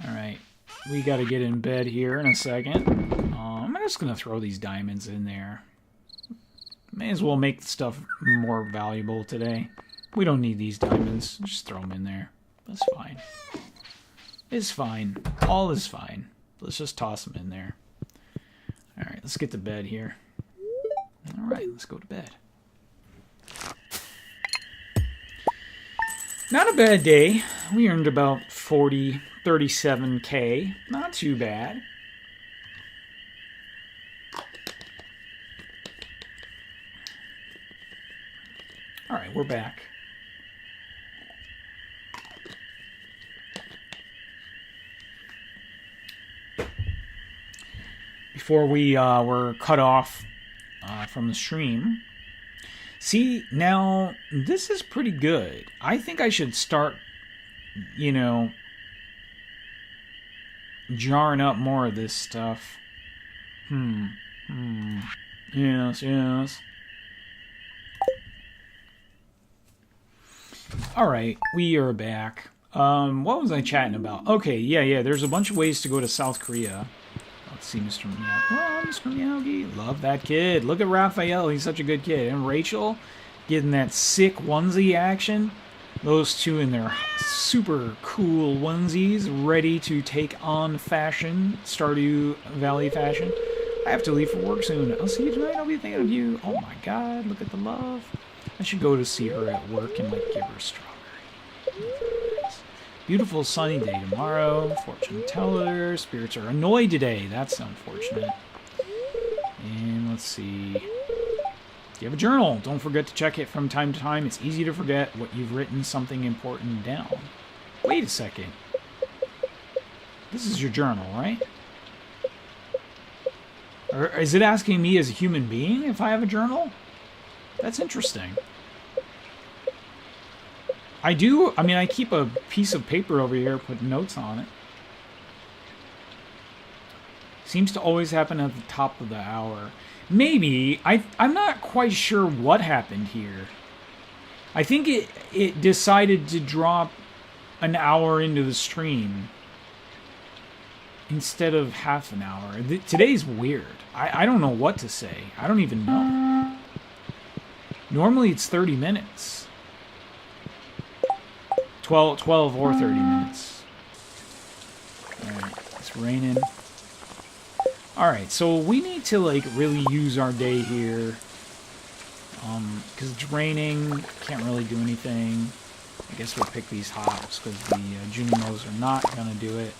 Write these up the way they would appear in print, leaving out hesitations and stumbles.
Alright. We gotta get in bed here in a second. I'm just gonna throw these diamonds in there. May as well make the stuff more valuable today. We don't need these diamonds. Just throw them in there. That's fine. It's fine. All is fine. Let's just toss them in there. Alright, let's get to bed here. Alright, let's go to bed. Not a bad day. We earned about 37K. Not too bad. Alright, we're back. Before we were cut off from the stream. See, now, this is pretty good. I think I should start, you know, jarring up more of this stuff. Yes. Alright, we are back. What was I chatting about? Okay, yeah, there's a bunch of ways to go to South Korea. Let's see, Mr. Miyagi. Oh, Mr. Miyagi. Love that kid. Look at Raphael. He's such a good kid. And Rachel getting that sick onesie action. Those two in their super cool onesies, ready to take on fashion. Stardew Valley fashion. I have to leave for work soon. I'll see you tonight. I'll be thinking of you. Oh my god, look at the love. I should go to see her at work and, like, give her a strawberry. Beautiful sunny day tomorrow. Fortune teller. Spirits are annoyed today. That's unfortunate. And let's see. Do you have a journal? Don't forget to check it from time to time. It's easy to forget what you've written something important down. Wait a second. This is your journal, right? Or is it asking me as a human being if I have a journal? That's interesting. I keep a piece of paper over here, put notes on it. Seems to always happen at the top of the hour. Maybe. I'm not quite sure what happened here. I think it decided to drop an hour into the stream instead of half an hour. Today's weird. I don't know what to say. I don't even know. Normally it's 30 minutes. 12 or 30 minutes. Alright, it's raining. Alright, so we need to, like, really use our day here. Because it's raining, can't really do anything. I guess we'll pick these hops, because the Junimos are not going to do it.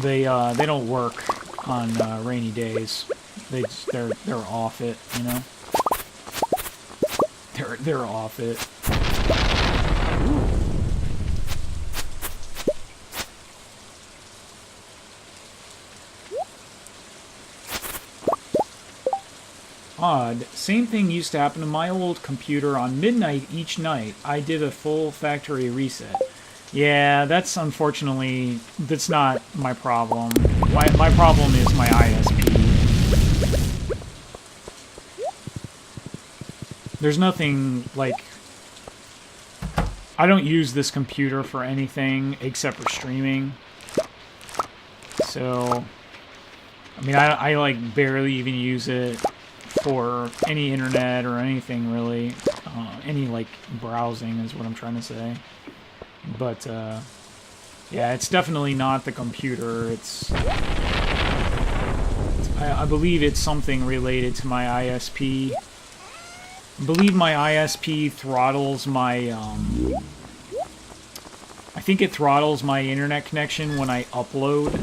They don't work on rainy days. They're off it, you know? They're off it. Odd. Same thing used to happen to my old computer on midnight each night. I did a full factory reset. Yeah, that's unfortunately, that's not my problem. My problem is my ISP. There's nothing, like, I don't use this computer for anything except for streaming. So, I mean, I like, barely even use it for any internet or anything, really. Any, like, browsing is what I'm trying to say. But, yeah, it's definitely not the computer. I believe it's something related to my ISP. I believe my ISP throttles my, I think it throttles my internet connection when I upload.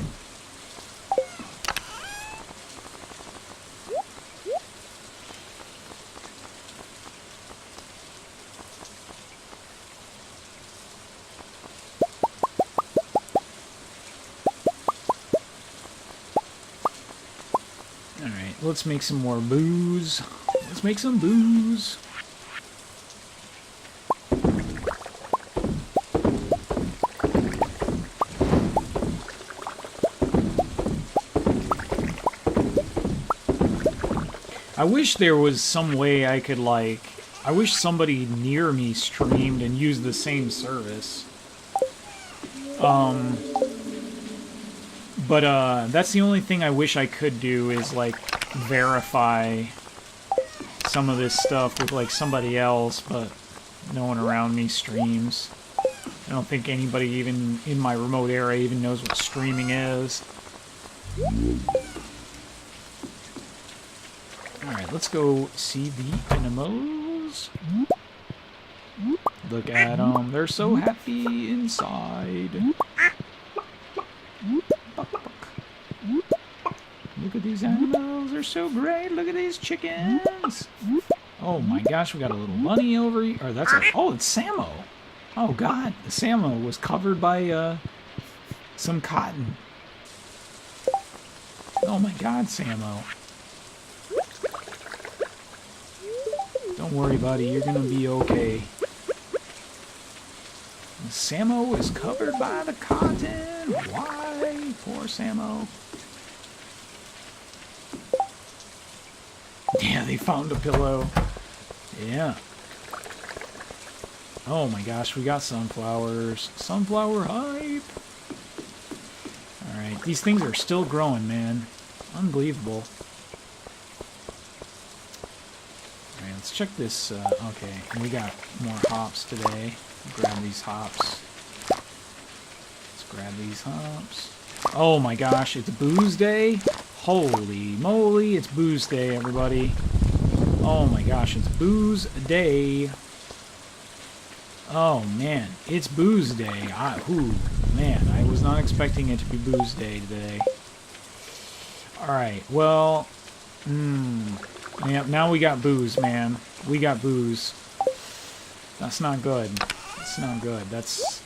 Alright, let's make some more booze. Let's make some booze. I wish there was some way I could, like... I wish somebody near me streamed and used the same service. But that's the only thing I wish I could do is, like, verify some of this stuff with, like, somebody else, but no one around me streams. I don't think anybody even in my remote area even knows what streaming is. Alright, let's go see the animals. Look at them. They're so happy inside. Look at these animals. They're so great. Look at these chickens. Oh my gosh, we got a little bunny over here. Or that's a... Oh, it's Samo. Oh god, the Samo was covered by some cotton. Oh my god, Samo. Don't worry, buddy. You're gonna be okay. The Samo is covered by the cotton. Why? Poor Samo. Yeah, they found a pillow. Yeah. Oh my gosh, we got sunflowers. Sunflower hype. Alright, these things are still growing, man. Unbelievable. Alright, let's check this. Okay, we got more hops today. Grab these hops. Let's grab these hops. Oh my gosh, it's booze day? Holy moly, it's booze day, everybody. Oh my gosh, it's booze day. Oh man, it's booze day. Man, I was not expecting it to be booze day today. Alright, well, yeah, now we got booze, man. We got booze. That's not good. That's not good. That's...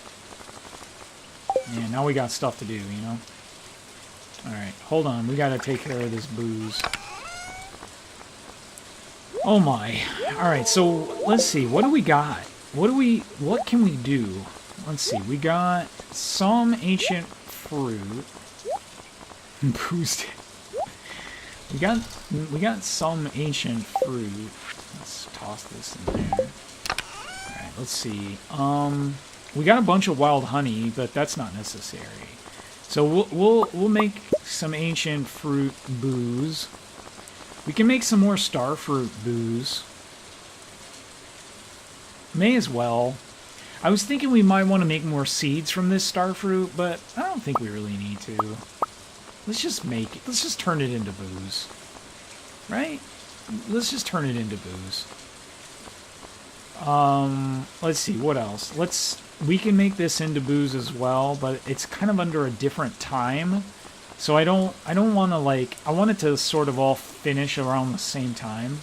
Yeah, now we got stuff to do, you know? Alright, hold on. We gotta take care of this booze. Oh my. Alright, so let's see. What do we got? What can we do? Let's see. We got some ancient fruit. Booze. We got some ancient fruit. Let's toss this in there. Alright, let's see. We got a bunch of wild honey, but that's not necessary. So we'll make some ancient fruit booze. We can make some more starfruit booze. May as well. I was thinking we might want to make more seeds from this starfruit, but I don't think we really need to. Let's just make it. Let's just turn it into booze. Right? Let's just turn it into booze. Let's see, what else? We can make this into booze as well, but it's kind of under a different time. So I don't want to, like, I want it to sort of all finish around the same time.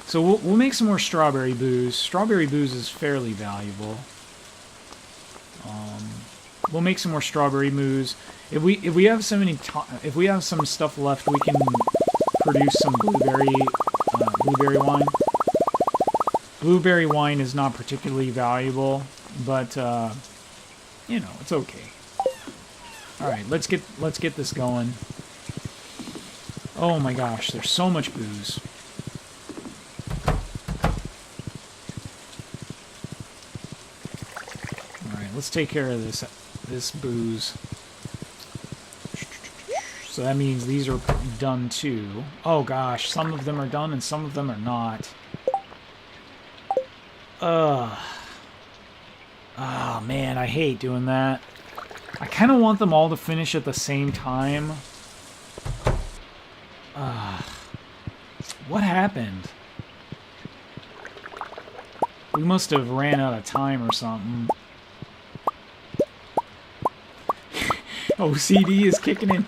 So we'll make some more strawberry booze. Strawberry booze is fairly valuable. We'll make some more strawberry booze. If we have if we have some stuff left, we can produce some blueberry wine. Blueberry wine is not particularly valuable, but you know, it's okay. All right, let's get this going. Oh my gosh, there's so much booze. All right, let's take care of this booze. So that means these are done too. Oh gosh, some of them are done and some of them are not. Oh man, I hate doing that. I kind of want them all to finish at the same time. What happened? We must have ran out of time or something. OCD is kicking in.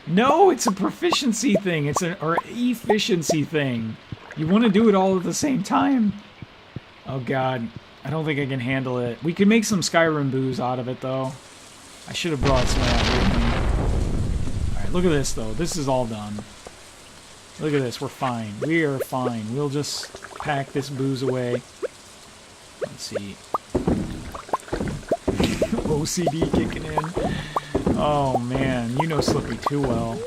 No, it's a proficiency thing. It's or efficiency thing. You want to do it all at the same time. Oh god, I don't think I can handle it. We could make some Skyrim booze out of it though. I should have brought some of that with me. Alright, look at this though. This is all done. Look at this, we're fine. We are fine. We'll just pack this booze away. Let's see. OCD kicking in. Oh man, you know Slippy too well.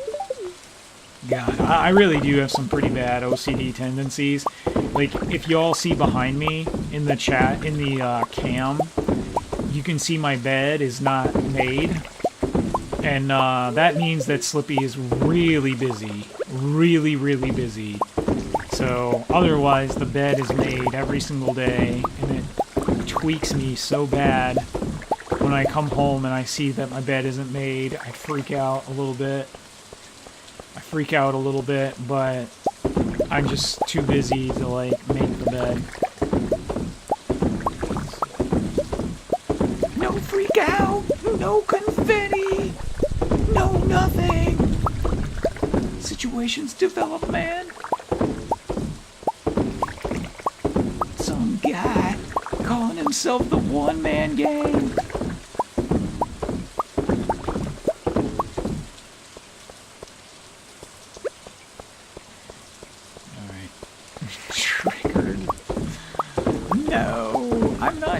God, I really do have some pretty bad OCD tendencies. Like, if you all see behind me in the chat, in the cam, you can see my bed is not made. And that means that Slippy is really busy. Really, really busy. So, otherwise, the bed is made every single day, and it tweaks me so bad. When I come home and I see that my bed isn't made, I freak out a little bit. But I'm just too busy to, like, make the bed. No freak out! No confetti! No nothing! Situations develop, man. Some guy calling himself the one-man gang.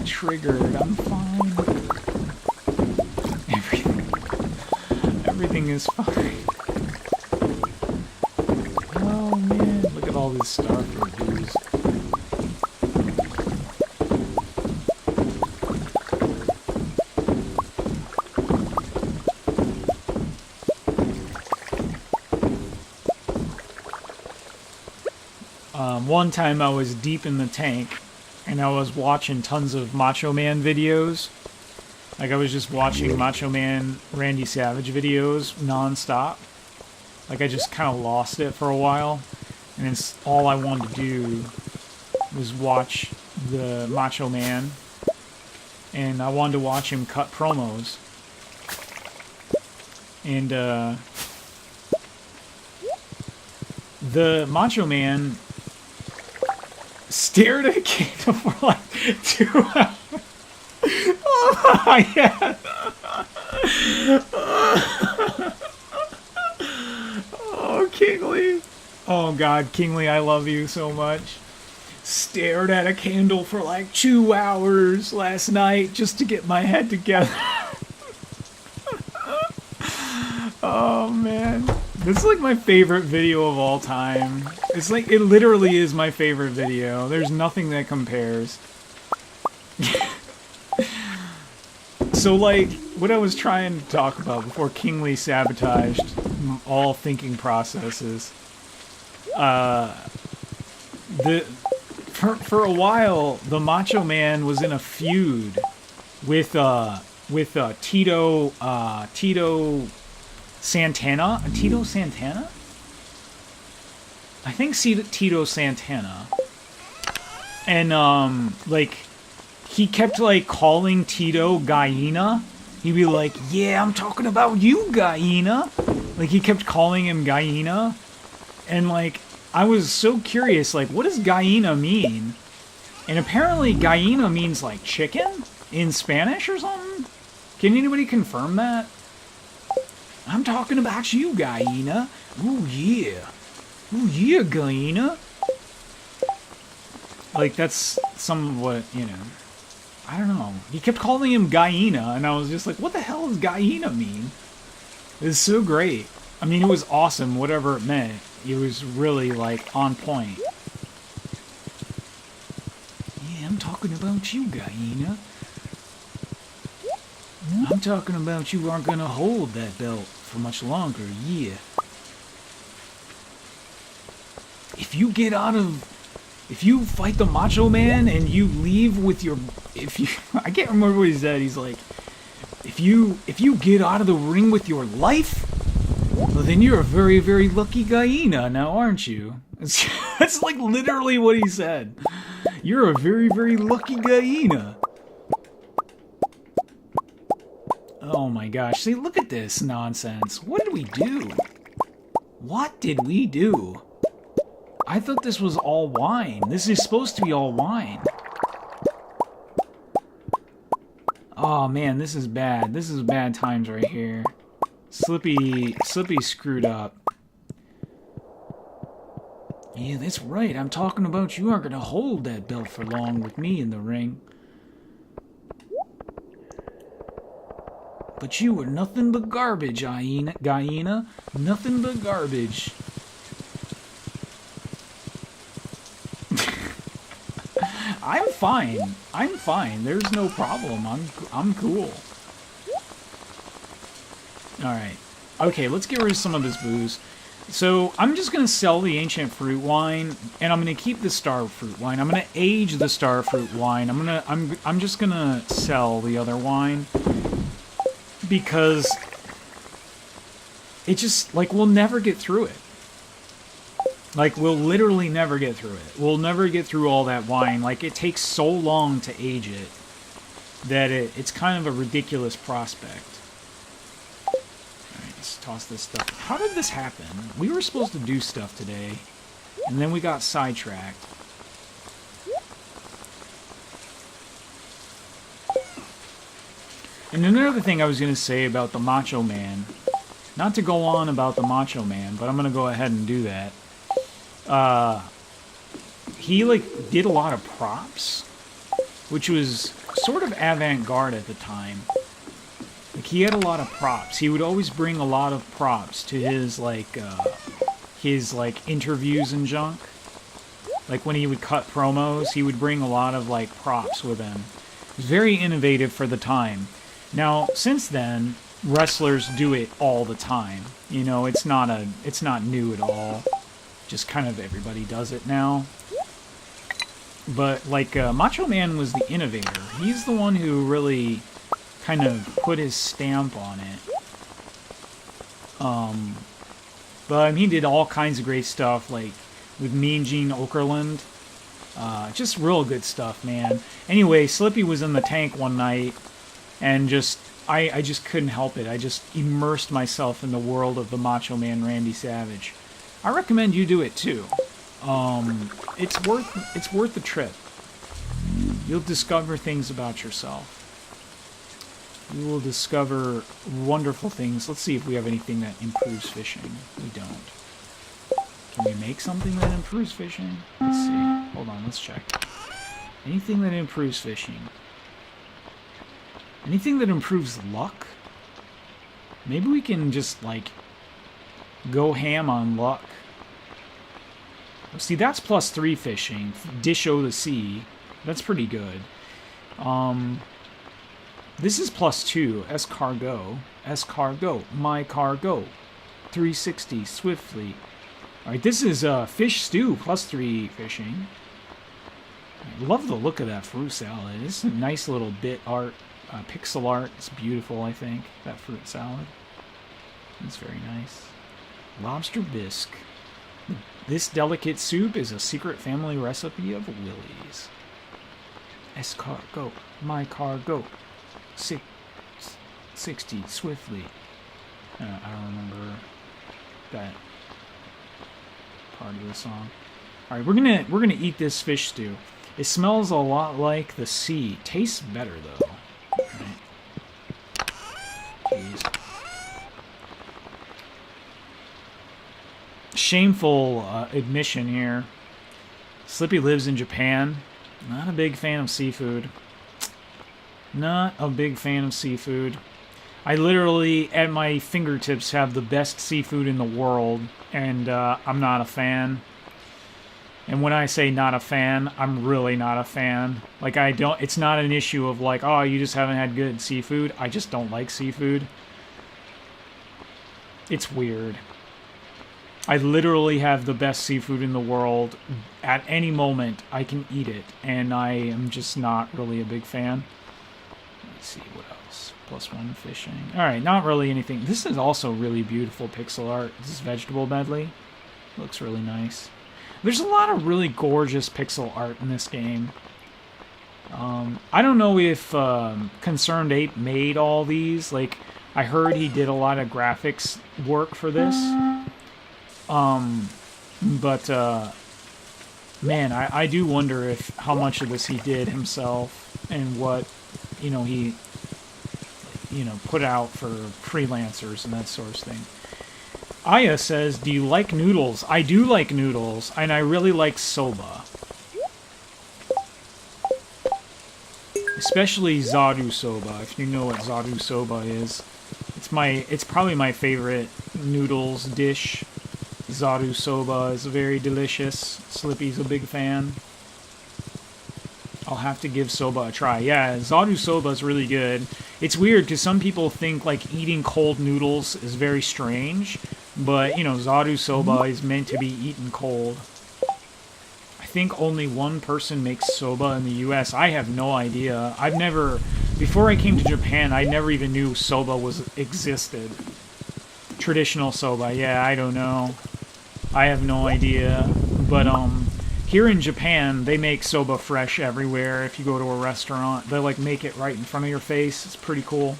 Triggered. I'm fine. Everything is fine. Oh man, look at all this starfruit dudes. One time I was deep in the tank. And I was watching tons of Macho Man videos. Like, I was just watching Macho Man Randy Savage videos non-stop. Like, I just kind of lost it for a while. And it's all I wanted to do was watch the Macho Man. And I wanted to watch him cut promos. And, the Macho Man stared at a candle for like 2 hours. Oh my god. Oh, Kingly. Oh god, Kingly, I love you so much. Stared at a candle for like 2 hours last night just to get my head together. Oh man. This is like my favorite video of all time. It's like, it literally is my favorite video. There's nothing that compares. So like, what I was trying to talk about before Kingly sabotaged all thinking processes. For a while, the Macho Man was in a feud with Tito Santana? Tito Santana? I think Tito Santana. And, like, he kept, like, calling Tito Gallina. He'd be like, yeah, I'm talking about you, Gallina. Like, he kept calling him Gallina. And, like, I was so curious, like, what does Gallina mean? And apparently Gallina means, like, chicken in Spanish or something? Can anybody confirm that? I'm talking about you, Gallina. Ooh, yeah. Ooh, yeah, Gallina. Like, that's some of what, you know. I don't know. He kept calling him Gallina, and I was just like, what the hell does Gallina mean? It's so great. I mean, it was awesome, whatever it meant. It was really, like, on point. Yeah, I'm talking about you, Gallina. I'm talking about you aren't gonna hold that belt for much longer, yeah. If you get out of... If you fight the Macho Man and you leave with your... I can't remember what he said. He's like, if you get out of the ring with your life, well, then you're a very, very lucky Gallina now, aren't you? That's like literally what he said. You're a very, very lucky Gallina. Oh my gosh, see, look at this nonsense. What did we do? What did we do? I thought this was all wine. This is supposed to be all wine. Oh man, this is bad. This is bad times right here. Slippy screwed up. Yeah, that's right. I'm talking about you aren't gonna hold that belt for long with me in the ring. But you were nothing but garbage, Gallina. Nothing but garbage. I'm fine. I'm fine. There's no problem. I'm cool. Alright. Okay, let's get rid of some of this booze. So, I'm just going to sell the ancient fruit wine, and I'm going to keep the star fruit wine. I'm going to age the star fruit wine. I'm just going to sell the other wine because it just, like, we'll never get through it. Like, we'll literally never get through it. We'll never get through all that wine. Like, it takes so long to age it that it's kind of a ridiculous prospect. Alright, let's toss this stuff. How did this happen? We were supposed to do stuff today, and then we got sidetracked. And another thing I was going to say about the Macho Man, not to go on about the Macho Man, but I'm going to go ahead and do that. He, like, did a lot of props, which was sort of avant-garde at the time. Like, he had a lot of props. He would always bring a lot of props to his, like, interviews and junk. Like, when he would cut promos, he would bring a lot of, like, props with him. It was very innovative for the time. Now, since then, wrestlers do it all the time. You know, it's not new at all. Just kind of everybody does it now. But, like, Macho Man was the innovator. He's the one who really kind of put his stamp on it. But he did all kinds of great stuff, like with Mean Gene Okerlund. Just real good stuff, man. Anyway, Slippy was in the tank one night, and I just couldn't help it. I just immersed myself in the world of the Macho Man Randy Savage. I recommend you do it too. It's worth the trip. You'll discover things about yourself. You will discover wonderful things. Let's see if we have anything that improves fishing. We don't. Can we make something that improves fishing? Let's see. Hold on, let's check. Anything that improves fishing. Anything that improves luck? Maybe we can just, like, go ham on luck. See, that's +3 fishing. Dish O the sea. That's pretty good. This is +2. Escargot. Escargot. My cargo. 360. Swiftly. Alright, this is fish stew. +3 fishing. I love the look of that fruit salad. It's a nice little bit art. Pixel art. It's beautiful, I think. That fruit salad. It's very nice. Lobster bisque. This delicate soup is a secret family recipe of Willie's. Escargot. My cargo. 60 swiftly. I don't remember that part of the song. All right, we're gonna eat this fish stew. It smells a lot like the sea. Tastes better though. Right. Jeez. Shameful admission here. Slippy lives in Japan. Not a big fan of seafood. Not a big fan of seafood. I literally, at my fingertips, have the best seafood in the world, and I'm not a fan. And when I say not a fan, I'm really not a fan. Like, it's not an issue of like, oh, you just haven't had good seafood. I just don't like seafood. It's weird. I literally have the best seafood in the world. At any moment, I can eat it, and I am just not really a big fan. Let's see, what else? +1 fishing. Alright, not really anything. This is also really beautiful pixel art. This is vegetable medley. Looks really nice. There's a lot of really gorgeous pixel art in this game. I don't know if Concerned Ape made all these. Like, I heard he did a lot of graphics work for this. Man, I do wonder if how much of this he did himself and what, he, put out for freelancers and that sort of thing. Aya says, do you like noodles? I do like noodles, and I really like soba. Especially Zaru soba, if you know what Zaru soba is. It's probably my favorite noodles dish. Zaru soba is very delicious. Slippy's a big fan. I'll have to give soba a try. Yeah, Zadu soba is really good. It's weird because some people think like eating cold noodles is very strange, but you know, Zadu soba is meant to be eaten cold. I think only one person makes soba in the US. I have no idea. I've never, before I came to Japan, I never even knew soba existed. Traditional soba, yeah, I don't know. I have no idea. But here in Japan, they make soba fresh everywhere. If you go to a restaurant, they like make it right in front of your face. It's pretty cool.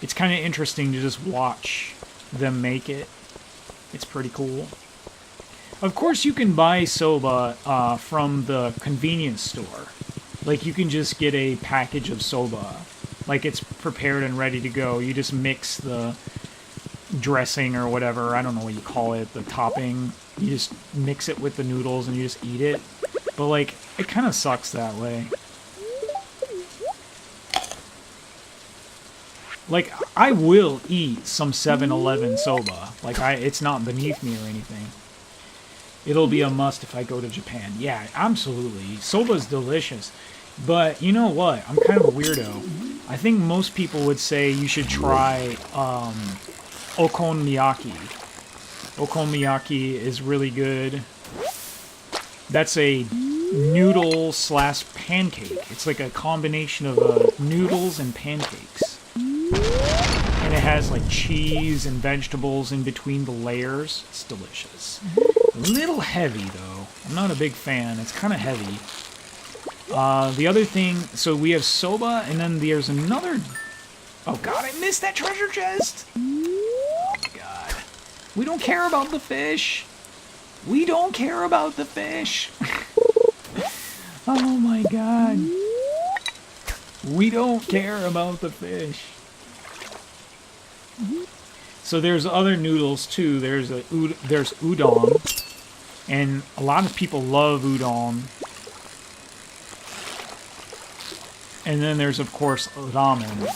It's kind of interesting to just watch them make it. It's pretty cool. Of course, you can buy soba from the convenience store. Like, you can just get a package of soba. Like, it's prepared and ready to go. You just mix the dressing or whatever. I don't know what you call it. The topping. You just mix it with the noodles and you just eat it. But, like, it kind of sucks that way. Like, I will eat some 7-Eleven soba. Like, it's not beneath me or anything. It'll be a must if I go to Japan. Yeah, absolutely. Soba's delicious. But you know what? I'm kind of a weirdo. I think most people would say you should try okonomiyaki. Okonomiyaki is really good. That's a noodle / pancake. It's like a combination of noodles and pancakes. And it has like cheese and vegetables in between the layers. It's delicious. A little heavy though. I'm not a big fan. It's kind of heavy. The other thing, so we have soba, and then there's another... Oh god, I missed that treasure chest! Oh my god. We don't care about the fish! We don't care about the fish! Oh my god. We don't care about the fish. So there's other noodles too. There's udon, and a lot of people love udon. And then there's, of course, ramen.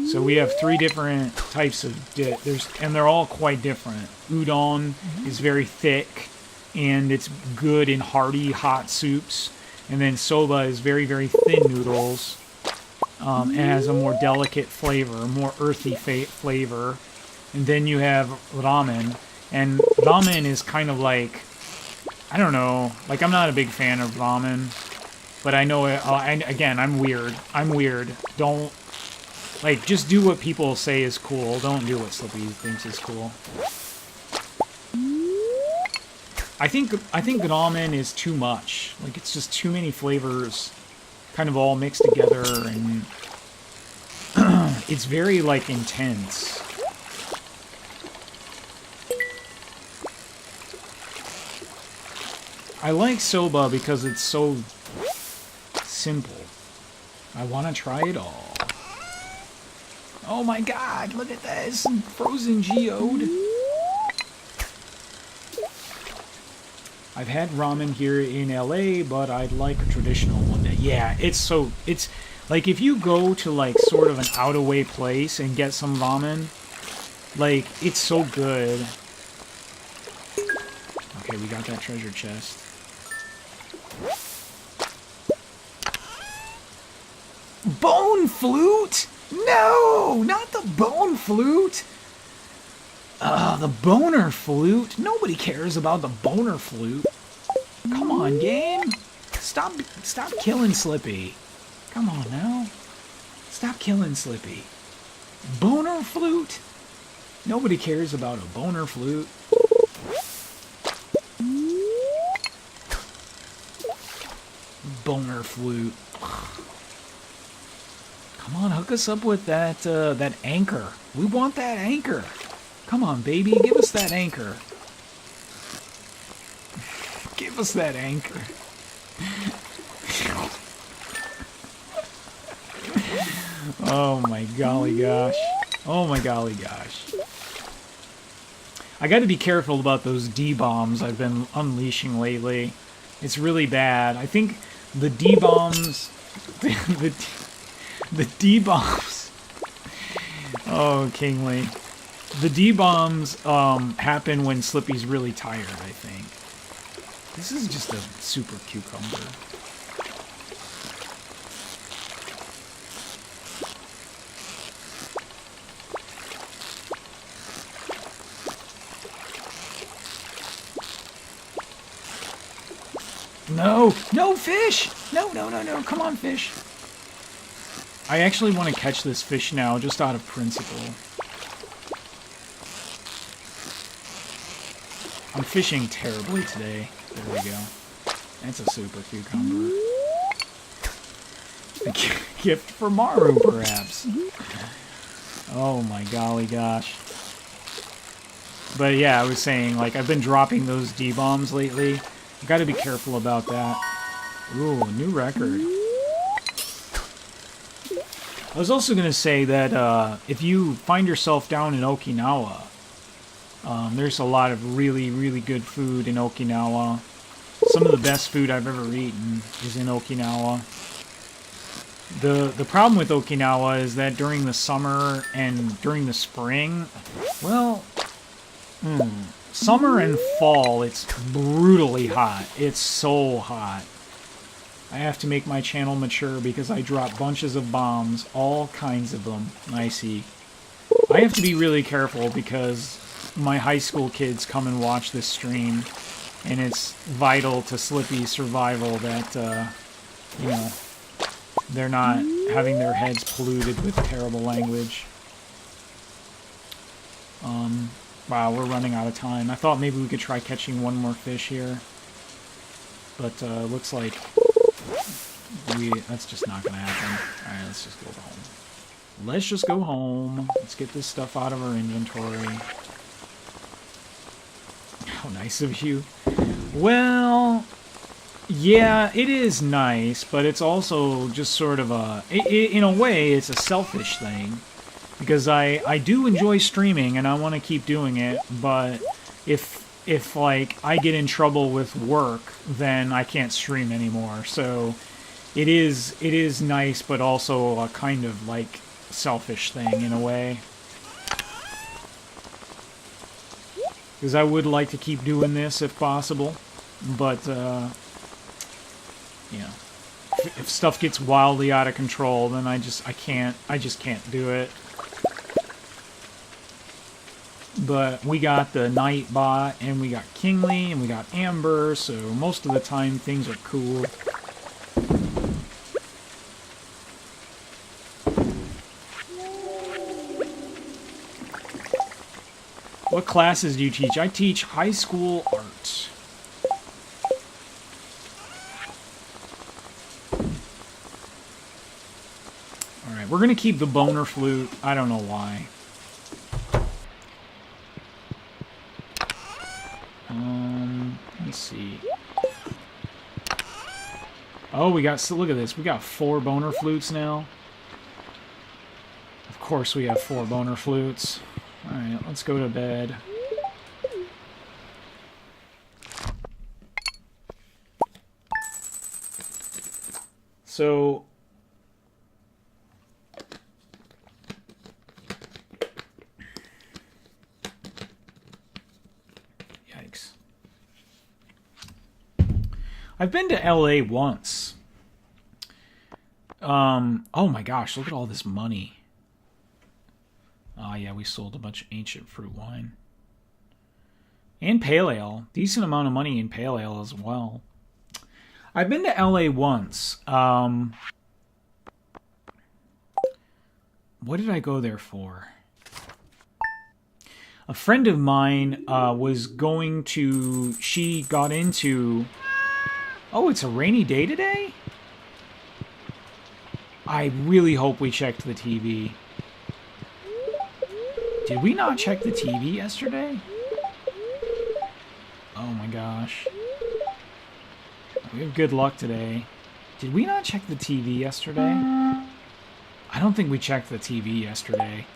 So we have 3 different types of dip. And they're all quite different. Udon is very thick, and it's good in hearty, hot soups. And then soba is very, very thin noodles. And has a more delicate flavor, more earthy flavor. And then you have ramen. And ramen is kind of like, I don't know, like I'm not a big fan of ramen. But I know, again, I'm weird. I'm weird. Don't, like, just do what people say is cool. Don't do what Slippy thinks is cool. I think ramen is too much. Like, it's just too many flavors kind of all mixed together, and it's very, like, intense. I like soba because it's so simple. I want to try it all. Oh my god, look at this! Frozen geode! I've had ramen here in LA, but I'd like a traditional one day. Yeah, it's like if you go to like sort of an out-of-way place and get some ramen, like, it's so good. Okay, we got that treasure chest. Bone flute? No, not the bone flute. The boner flute. Nobody cares about the boner flute. Come on, game. Stop killing Slippy. Come on now. Stop killing Slippy. Boner flute? Nobody cares about a boner flute. Boner flute. Come on, hook us up with that that anchor. We want that anchor. Come on, baby, give us that anchor. Give us that anchor. Oh my golly gosh. Oh my golly gosh. I got to be careful about those D-bombs I've been unleashing lately. It's really bad. I think the D-bombs... the D-bombs... Oh, Kingly. The D-bombs happen when Slippy's really tired, I think. This is just a super cucumber. No! No, fish! No, no, no, no. Come on, fish. I actually want to catch this fish now, just out of principle. I'm fishing terribly today. There we go. That's a super cucumber. A gift for Maru, perhaps. Oh my golly gosh. But yeah, I was saying, like, I've been dropping those D-bombs lately. I've got to be careful about that. Ooh, new record. I was also going to say that if you find yourself down in Okinawa, there's a lot of really, really good food in Okinawa. Some of the best food I've ever eaten is in Okinawa. The problem with Okinawa is that during the summer and during the spring, well, summer and fall, it's brutally hot. It's so hot. I have to make my channel mature because I drop bunches of bombs, all kinds of them. I see. I have to be really careful because my high school kids come and watch this stream, and it's vital to Slippy's survival that, you know, they're not having their heads polluted with terrible language. Wow, we're running out of time. I thought maybe we could try catching one more fish here, but looks like that's just not going to happen. Alright, let's just go home. Let's just go home. Let's get this stuff out of our inventory. How nice of you. Well, yeah, it is nice, but it's also just sort of a... in a way, it's a selfish thing. Because I do enjoy streaming, and I want to keep doing it, but if like, I get in trouble with work, then I can't stream anymore. So it is nice, but also a kind of, like, selfish thing, in a way. Because I would like to keep doing this, if possible. But, you know, if stuff gets wildly out of control, then I just can't do it. But we got the Nightbot, and we got Kingly, and we got Amber, so most of the time things are cool. What classes do you teach? I teach high school art. Alright, we're going to keep the boner flute. I don't know why. Let's see. Oh, we got, so look at this. We got 4 boner flutes now. Of course we have 4 boner flutes. Alright, let's go to bed. So... Yikes. I've been to LA once. Oh my gosh, look at all this money. Oh yeah, we sold a bunch of ancient fruit wine. And pale ale. Decent amount of money in pale ale as well. I've been to LA once. What did I go there for? A friend of mine was going to... She got into... Oh, it's a rainy day today? I really hope we checked the TV. Did we not check the TV yesterday? Oh my gosh. We have good luck today. Did we not check the TV yesterday? I don't think we checked the TV yesterday.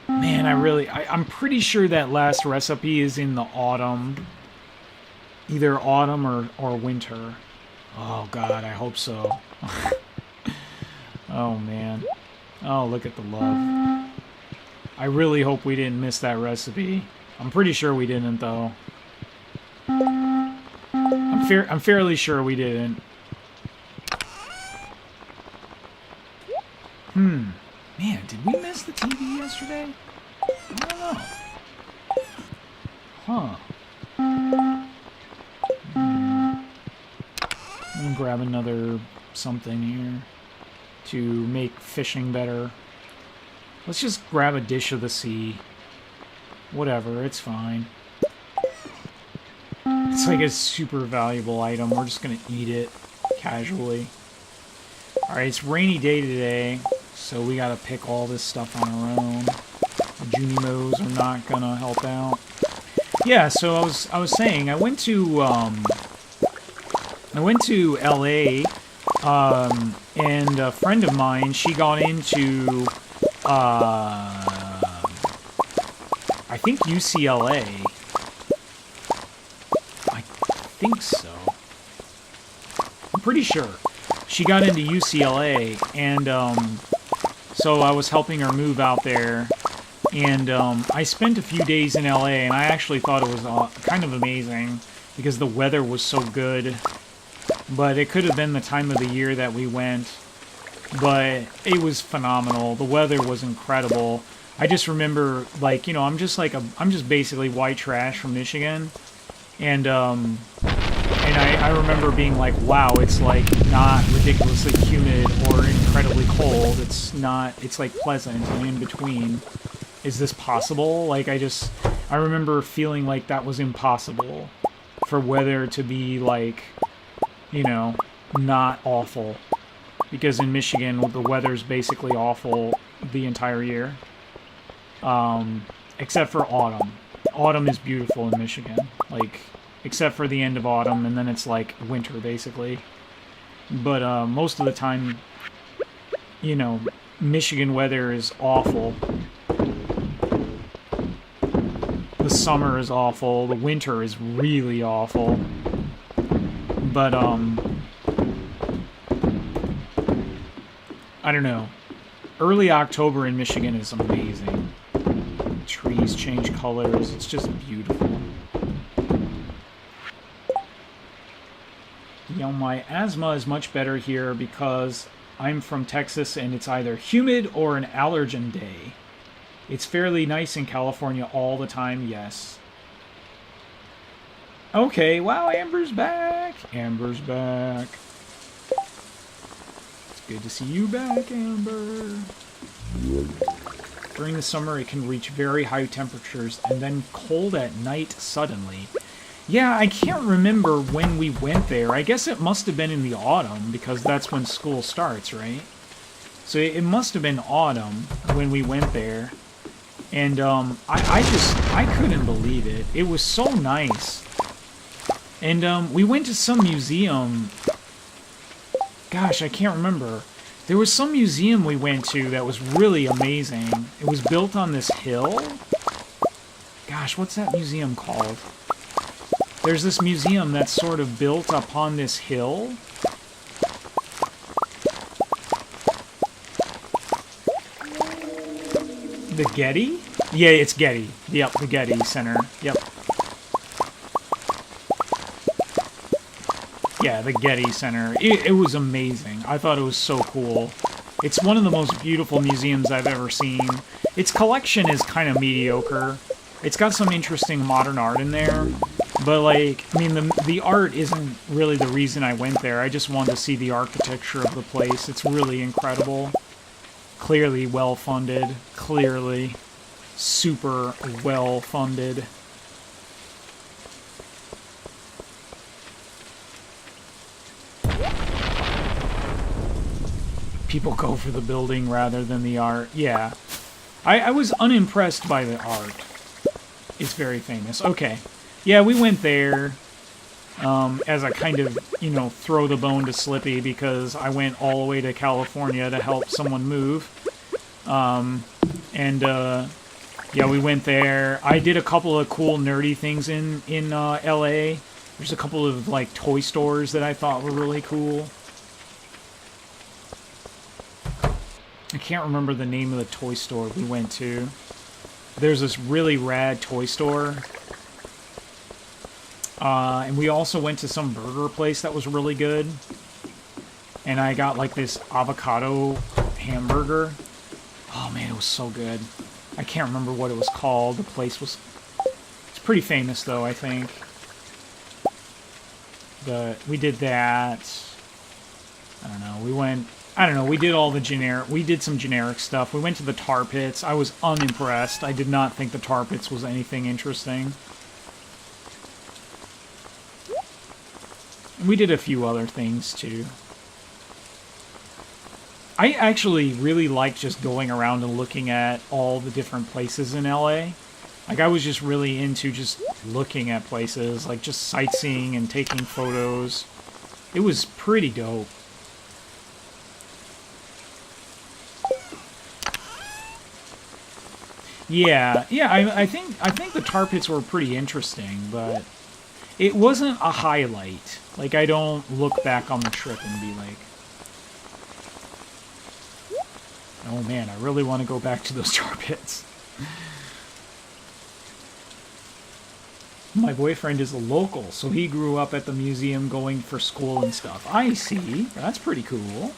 Man, I'm pretty sure that last recipe is in the autumn. Either autumn or winter. Oh god, I hope so. Oh man. Oh, look at the love. I really hope we didn't miss that recipe. I'm pretty sure we didn't, though. I'm I'm fairly sure we didn't. Man, did we miss the TV yesterday? I don't know. Huh. I'm gonna grab another something here to make fishing better. Let's just grab a dish of the sea. Whatever, it's fine. It's like a super valuable item. We're just gonna eat it casually. Alright, it's a rainy day today, so we gotta pick all this stuff on our own. The Junimos are not gonna help out. Yeah, so I was saying I went to LA, and a friend of mine, she got into I think UCLA. I think so. I'm pretty sure. She got into UCLA, and so I was helping her move out there. And I spent a few days in LA, and I actually thought it was kind of amazing because the weather was so good. But it could have been the time of the year that we went. But it was phenomenal. The weather was incredible. I just remember, like, you know, I'm just basically white trash from Michigan, and I remember being like, wow, it's like not ridiculously humid or incredibly cold. It's like pleasant and in between. Is this possible? Like, I remember feeling like that was impossible for weather to be, like, you know, not awful. Because in Michigan, the weather's basically awful the entire year. Except for autumn. Autumn is beautiful in Michigan. Like, except for the end of autumn, and then it's like winter, basically. But most of the time, you know, Michigan weather is awful. The summer is awful. The winter is really awful. But, I don't know. Early October in Michigan is amazing. Trees change colors. It's just beautiful. You know, my asthma is much better here because I'm from Texas and it's either humid or an allergen day. It's fairly nice in California all the time, yes. Okay, wow, Amber's back. Amber's back. It's good to see you back, Amber. During the summer, it can reach very high temperatures and then cold at night suddenly. Yeah, I can't remember when we went there. I guess it must have been in the autumn because that's when school starts, right? So it must have been autumn when we went there. And I couldn't believe it. It was so nice. And we went to some museum. Gosh, I can't remember. There was some museum we went to that was really amazing. It was built on this hill. Gosh, what's that museum called? There's this museum that's sort of built upon this hill. The Getty? Yeah, it's Getty. Yep, the Getty Center. Yep. Yeah, the Getty Center. It was amazing. I thought it was so cool. It's one of the most beautiful museums I've ever seen. Its collection is kind of mediocre. It's got some interesting modern art in there. But, like, I mean, the art isn't really the reason I went there. I just wanted to see the architecture of the place. It's really incredible. Clearly well-funded. Clearly super well-funded. People go for the building rather than the art. Yeah. I was unimpressed by the art. It's very famous. Okay. Yeah, we went there as a kind of, you know, throw the bone to Slippy because I went all the way to California to help someone move. Yeah, we went there. I did a couple of cool nerdy things in LA. There's a couple of, like, toy stores that I thought were really cool. I can't remember the name of the toy store we went to. There's this really rad toy store. And we also went to some burger place that was really good. And I got like this avocado hamburger. Oh man, it was so good. I can't remember what it was called. The place was... It's pretty famous though, I think. We did that. I don't know. We went... I don't know. We did all the generic... We did some generic stuff. We went to the tar pits. I was unimpressed. I did not think the tar pits was anything interesting. And we did a few other things too. I actually really liked just going around and looking at all the different places in LA. Like, I was just really into just looking at places, like just sightseeing and taking photos. It was pretty dope. Yeah, I think the tar pits were pretty interesting, but it wasn't a highlight. Like, I don't look back on the trip and be like, oh man, I really want to go back to those tar pits. My boyfriend is a local, so he grew up at the museum going for school and stuff. I see. That's pretty cool.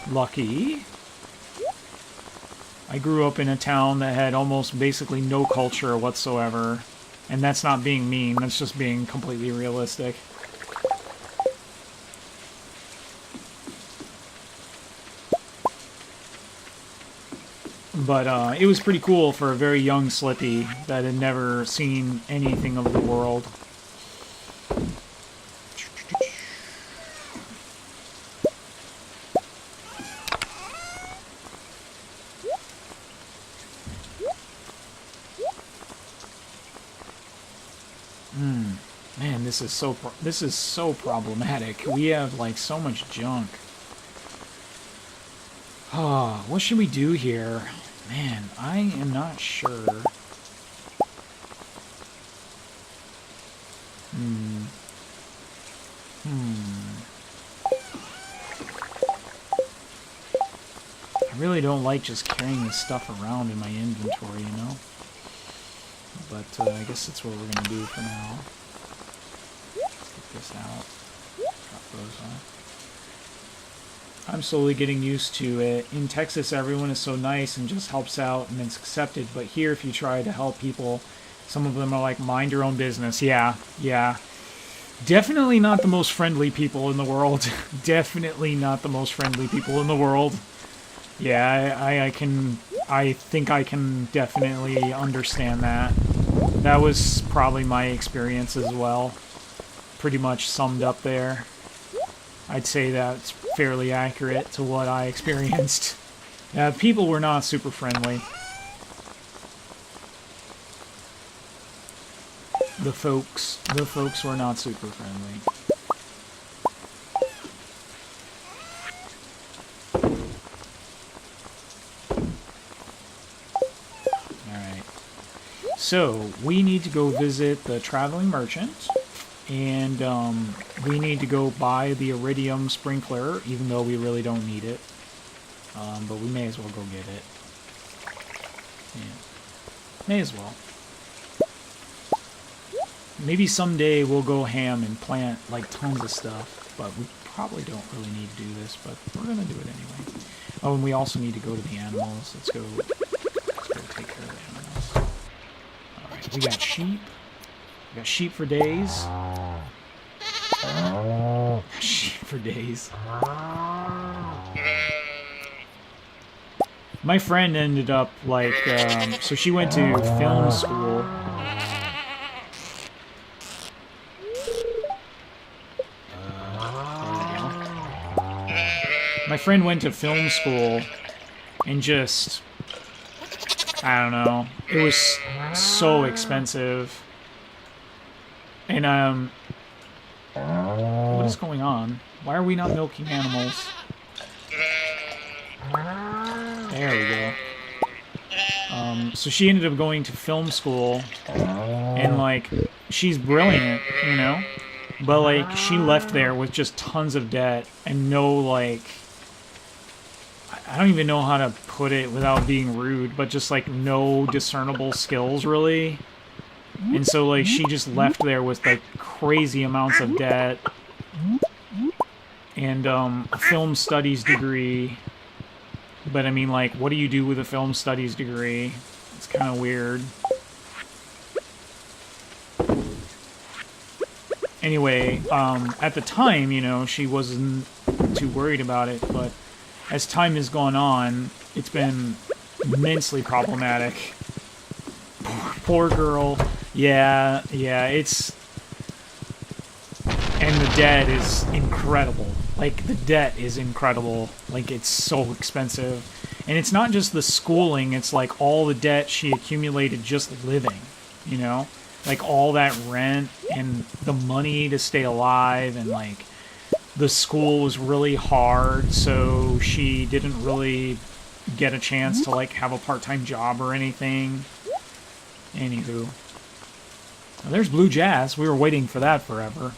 Lucky. I grew up in a town that had almost basically no culture whatsoever. And that's not being mean, that's just being completely realistic. But it was pretty cool for a very young Slippy that had never seen anything of the world. Man, this is so problematic. We have like so much junk. Oh, what should we do here? Man, I am not sure. I really don't like just carrying this stuff around in my inventory, you know? But I guess that's what we're going to do for now. Get this out. Drop those on. I'm slowly getting used to it. In Texas, everyone is so nice and just helps out and it's accepted. But here, if you try to help people, some of them are like, mind your own business. Yeah. Definitely not the most friendly people in the world. Definitely not the most friendly people in the world. Yeah, I think I can definitely understand that. That was probably my experience as well. Pretty much summed up there. I'd say that's fairly accurate to what I experienced. People were not super friendly. The folks were not super friendly. Alright. So, we need to go visit the traveling merchant. And we need to go buy the iridium sprinkler, even though we really don't need it. But we may as well go get it. Yeah. May as well. Maybe someday we'll go ham and plant like tons of stuff, but we probably don't really need to do this, but we're gonna do it anyway. Oh, and we also need to go to the animals. Let's go take care of the animals. Alright, we got sheep. We got sheep for days. Sheep for days. My friend ended up like, so she went to film school. My friend went to film school and just, I don't know, it was so expensive. And, what is going on? Why are we not milking animals? There we go. So she ended up going to film school, and, like, she's brilliant, you know? But, like, she left there with just tons of debt and no, like, I don't even know how to put it without being rude, but just, like, no discernible skills, really. And so, like, she just left there with, like, crazy amounts of debt. And, a film studies degree. But, I mean, like, what do you do with a film studies degree? It's kind of weird. Anyway, at the time, you know, she wasn't too worried about it, but as time has gone on, it's been immensely problematic. Poor girl. Yeah, it's... And the debt is incredible. Like, the debt is incredible. Like, it's so expensive. And it's not just the schooling, it's like all the debt she accumulated just living, you know? Like, all that rent and the money to stay alive, and, like, the school was really hard, so she didn't really get a chance to, like, have a part-time job or anything. Anywho. Well, there's Blue Jazz. We were waiting for that forever.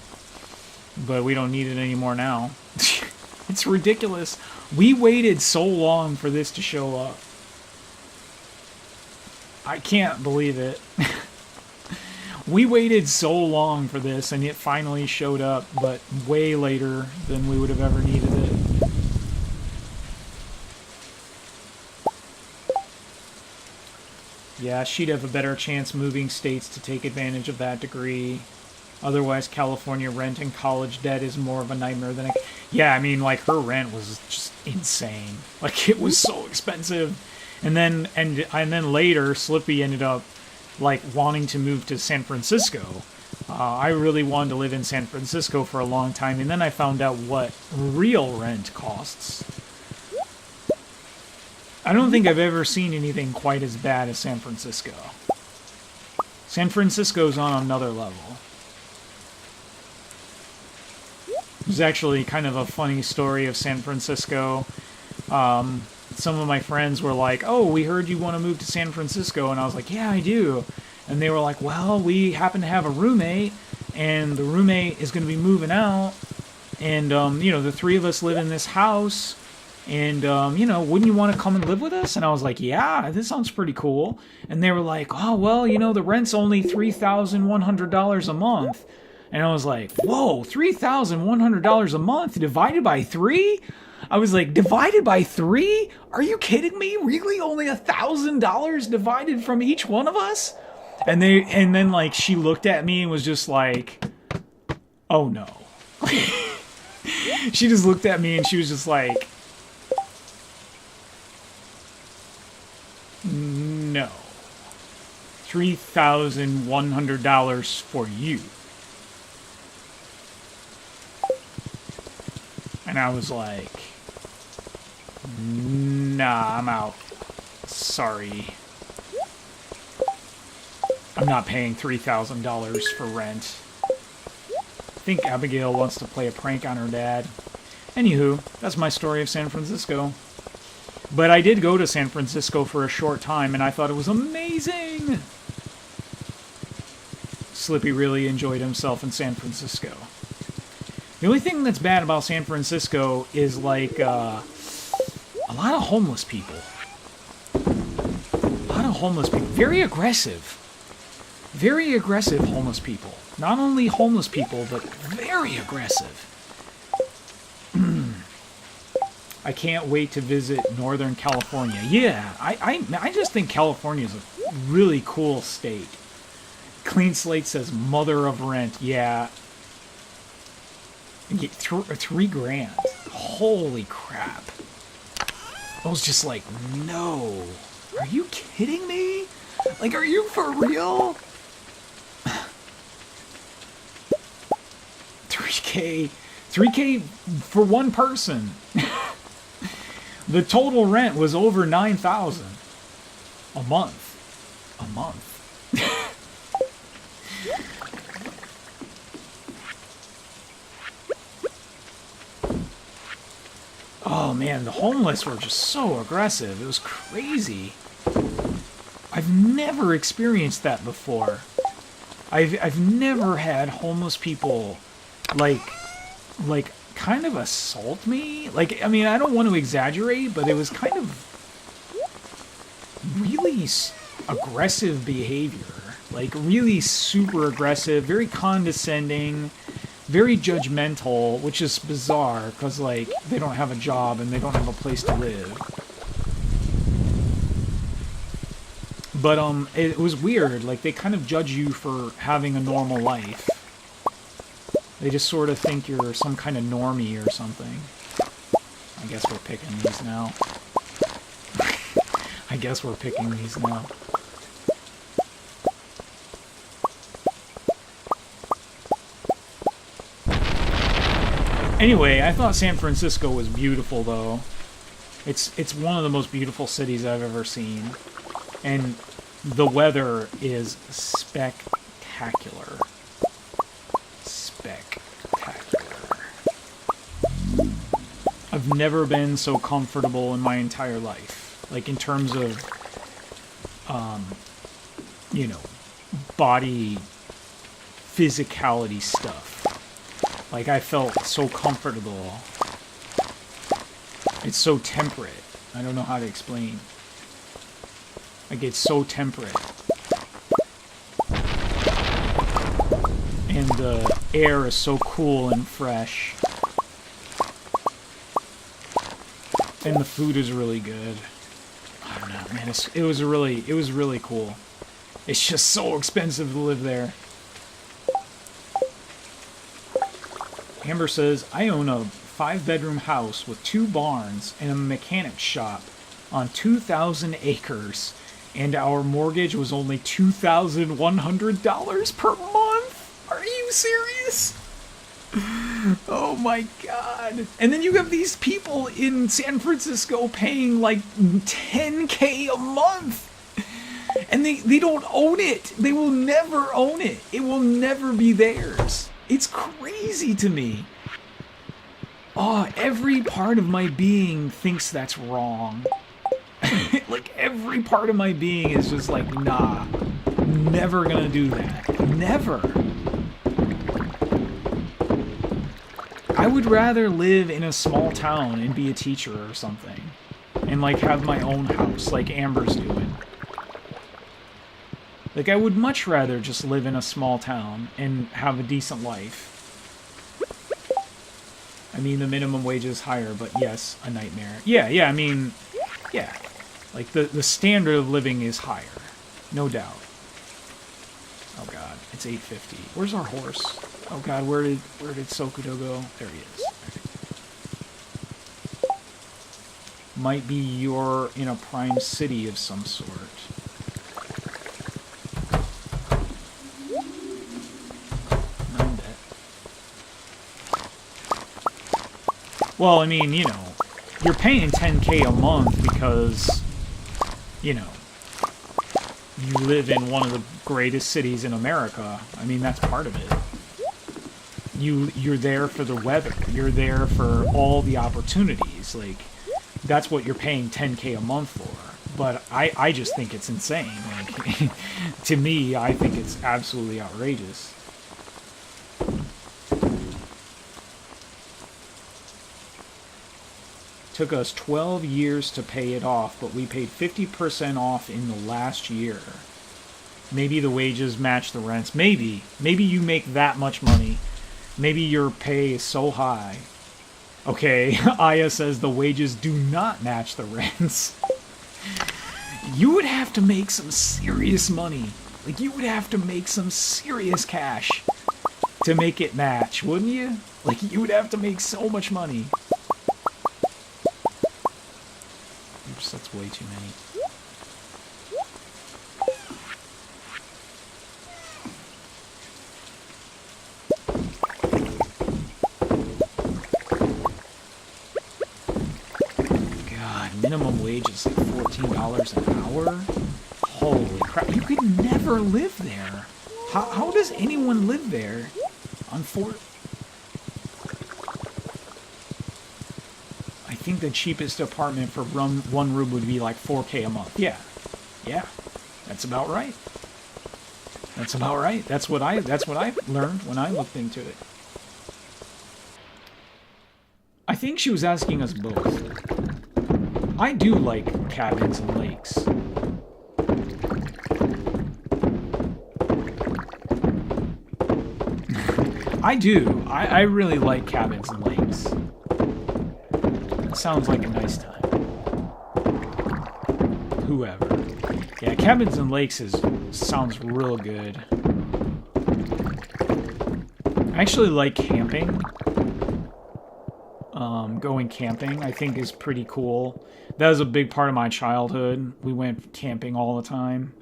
But we don't need it anymore now. It's ridiculous. We waited so long for this to show up. I can't believe it. We waited so long for this, and it finally showed up, but way later than we would have ever needed it. Yeah, she'd have a better chance moving states to take advantage of that degree. Otherwise, California rent and college debt is more of a nightmare than Yeah, I mean, like, her rent was just insane. Like, it was so expensive. And then later, Slippy ended up, like, wanting to move to San Francisco. I really wanted to live in San Francisco for a long time, and then I found out what real rent costs. I don't think I've ever seen anything quite as bad as San Francisco. San Francisco's on another level. There's actually kind of a funny story of San Francisco. Some of my friends were like, oh, we heard you want to move to San Francisco. And I was like, yeah, I do. And they were like, well, we happen to have a roommate, and the roommate is going to be moving out. And, you know, the three of us live in this house. And, you know, wouldn't you want to come and live with us? And I was like, yeah, this sounds pretty cool. And they were like, oh, well, you know, the rent's only $3,100 a month. And I was like, whoa, $3,100 a month divided by 3? I was like, divided by 3? Are you kidding me? Really? Only $1,000 divided from each one of us? And then like she looked at me and was just like, oh no. She just looked at me and she was just like, no. $3,100 for you. And I was like, nah, I'm out. Sorry. I'm not paying $3,000 for rent. I think Abigail wants to play a prank on her dad. Anywho, that's my story of San Francisco. But I did go to San Francisco for a short time, and I thought it was amazing! Slippy really enjoyed himself in San Francisco. The only thing that's bad about San Francisco is, like, a lot of homeless people. A lot of homeless people. Very aggressive. Very aggressive homeless people. Not only homeless people, but very aggressive. I can't wait to visit Northern California. Yeah, I just think California is a really cool state. Clean Slate says mother of rent. Yeah. You get $3,000. Holy crap. I was just like, no. Are you kidding me? Like, are you for real? $3K for one person. The total rent was over $9,000 a month. A month. Oh man, the homeless were just so aggressive. It was crazy. I've never experienced that before. I've never had homeless people like kind of assault me. Like, I mean, I don't want to exaggerate, but it was kind of really aggressive behavior. Like, really super aggressive, very condescending, very judgmental, which is bizarre, because, like, they don't have a job and they don't have a place to live. But, it was weird. Like, they kind of judge you for having a normal life. They just sort of think you're some kind of normie or something. I guess we're picking these now. I guess we're picking these now. Anyway, I thought San Francisco was beautiful, though. It's one of the most beautiful cities I've ever seen. And the weather is spectacular. Spectacular. I've never been so comfortable in my entire life. Like, in terms of, you know, body physicality stuff. Like, I felt so comfortable. It's so temperate. I don't know how to explain. Like, it's so temperate. And the air is so cool and fresh. And the food is really good. I don't know, man. It was really cool. It's just so expensive to live there. Amber says, I own a 5-bedroom house with 2 barns and a mechanic shop on 2,000 acres, and our mortgage was only $2,100 per month. Are you serious? Oh my god. And then you have these people in San Francisco paying like $10K a month. And they don't own it. They will never own it. It will never be theirs. It's crazy to me. Oh, every part of my being thinks that's wrong. Like, every part of my being is just like, nah, never gonna do that. Never. I would rather live in a small town and be a teacher or something. And, like, have my own house, like Amber's doing. Like, I would much rather just live in a small town and have a decent life. I mean, the minimum wage is higher, but yes, a nightmare. Yeah, I mean, yeah. Like, the standard of living is higher. No doubt. Oh god, it's 8:50. Where's our horse? Oh god, where did Sokudo go? There he is. Might be you're in a prime city of some sort. Well, I mean, you know, you're paying $10K a month because, you know, you live in one of the greatest cities in America. I mean, that's part of it. You're there for the weather. You're there for all the opportunities. Like, that's what you're paying $10K a month for. But I just think it's insane. Like, to me, I think it's absolutely outrageous. Took us 12 years to pay it off, but we paid 50% off in the last year. Maybe the wages match the rents. Maybe. Maybe you make that much money. Maybe your pay is so high. Okay, Aya says the wages do not match the rents. You would have to make some serious money. Like, you would have to make some serious cash to make it match, wouldn't you? Like, you would have to make so much money. Oops, that's way too many. God, minimum wage is like $14 an hour? Holy crap, you could never live there. How does anyone live there on I think the cheapest apartment for one room would be like $4K a month. Yeah, that's about right. That's about right. That's what I learned when I looked into it. I think she was asking us both. I do like cabins and lakes. I do. I really like cabins and lakes. It sounds like a nice time. Whoever. Yeah, cabins and lakes sounds real good. I actually like camping. Going camping, I think, is pretty cool. That was a big part of my childhood. We went camping all the time.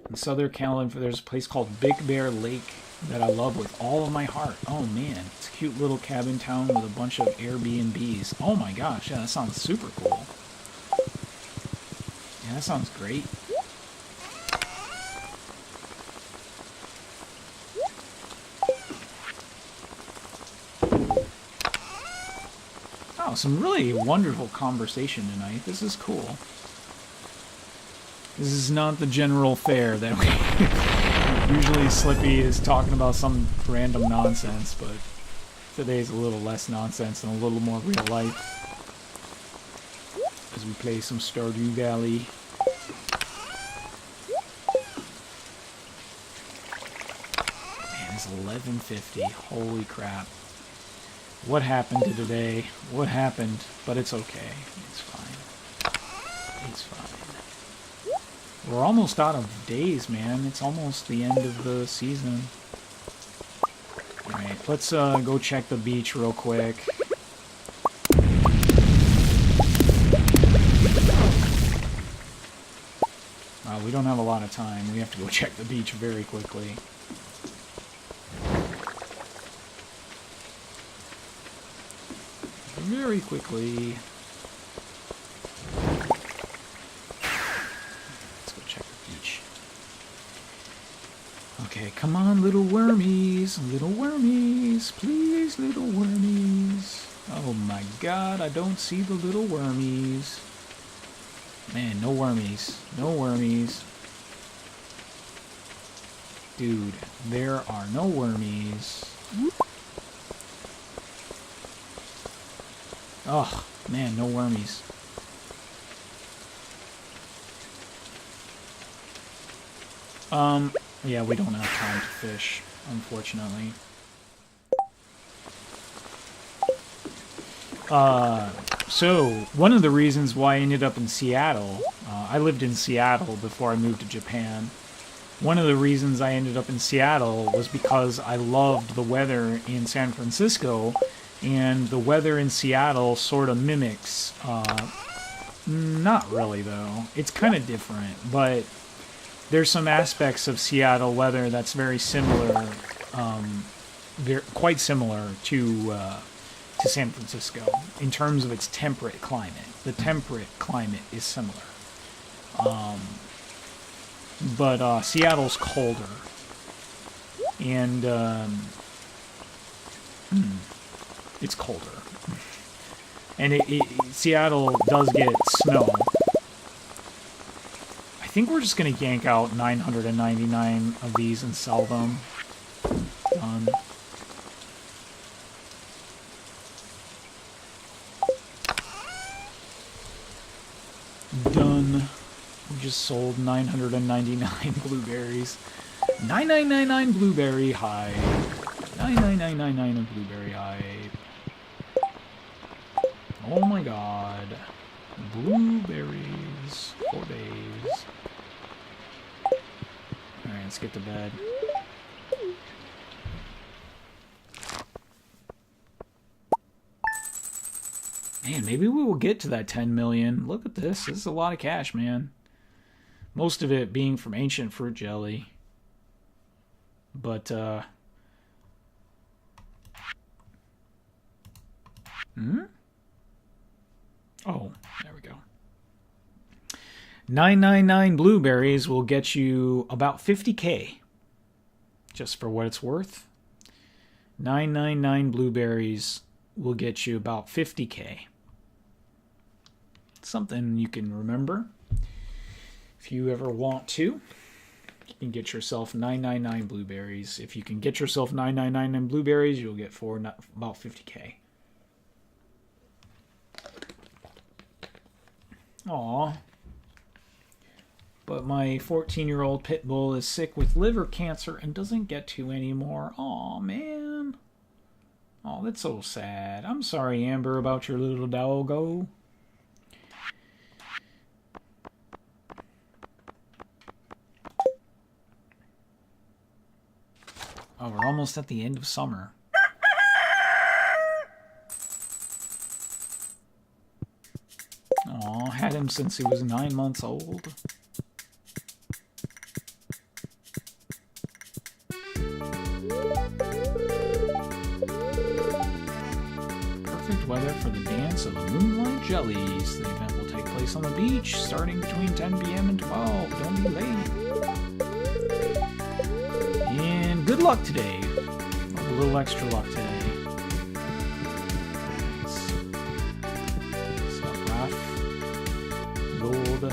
In Southern California, there's a place called Big Bear Lake that I love with all of my heart. Oh man, it's a cute little cabin town with a bunch of Airbnbs. Oh my gosh, yeah, that sounds super cool. Yeah, that sounds great. Oh, some really wonderful conversation tonight. This is cool. This is not the general fare that we usually Slippy is talking about some random nonsense, but today's a little less nonsense and a little more real life. As we play some Stardew Valley. Man, it's 11:50. Holy crap. What happened to today? What happened? But it's okay. It's fine. It's fine. We're almost out of days, man. It's almost the end of the season. Alright, let's go check the beach real quick. We don't have a lot of time. We have to go check the beach very quickly. Very quickly. Let's go check the beach. Okay, come on, little wormies. Little wormies. Please, little wormies. Oh my god, I don't see the little wormies. Man, no wormies. No wormies. Dude, there are no wormies. Oh, man, no wormies. Yeah, we don't have time to fish, unfortunately. So, one of the reasons why I ended up in Seattle, I lived in Seattle before I moved to Japan. One of the reasons I ended up in Seattle was because I loved the weather in San Francisco, and the weather in Seattle sort of mimics, not really though, it's kind of different, but there's some aspects of Seattle weather that's very similar, quite similar to San Francisco in terms of its temperate climate. The temperate climate is similar. But Seattle's colder. And it's colder. And Seattle does get snow. I think we're just going to yank out 999 of these and sell them. Done. Done. We just sold 999 blueberries. 9999 blueberry high. 9999 of blueberry high. Oh my god. Blueberries. 4 days. Alright, let's get to bed. Man, maybe we will get to that 10 million. Look at this. This is a lot of cash, man. Most of it being from ancient fruit jelly. But, Oh, there we go. 999 blueberries will get you about 50K. Just for what it's worth. 999 blueberries will get you about 50K. Something you can remember. If you ever want to, you can get yourself 999 blueberries. If you can get yourself 999 blueberries, you'll get about 50K. Aw. but my 14-year-old pit bull is sick with liver cancer and doesn't get to anymore. Aw, man. Oh, that's so sad. I'm sorry, Amber, about your little doggo. Oh, we're almost at the end of summer. Aw, had him since he was 9 months old. Perfect weather for the dance of the Moonlight Jellies. The event will take place on the beach starting between 10 p.m. and 12. Don't be late. And good luck today. A little extra luck today. Gold.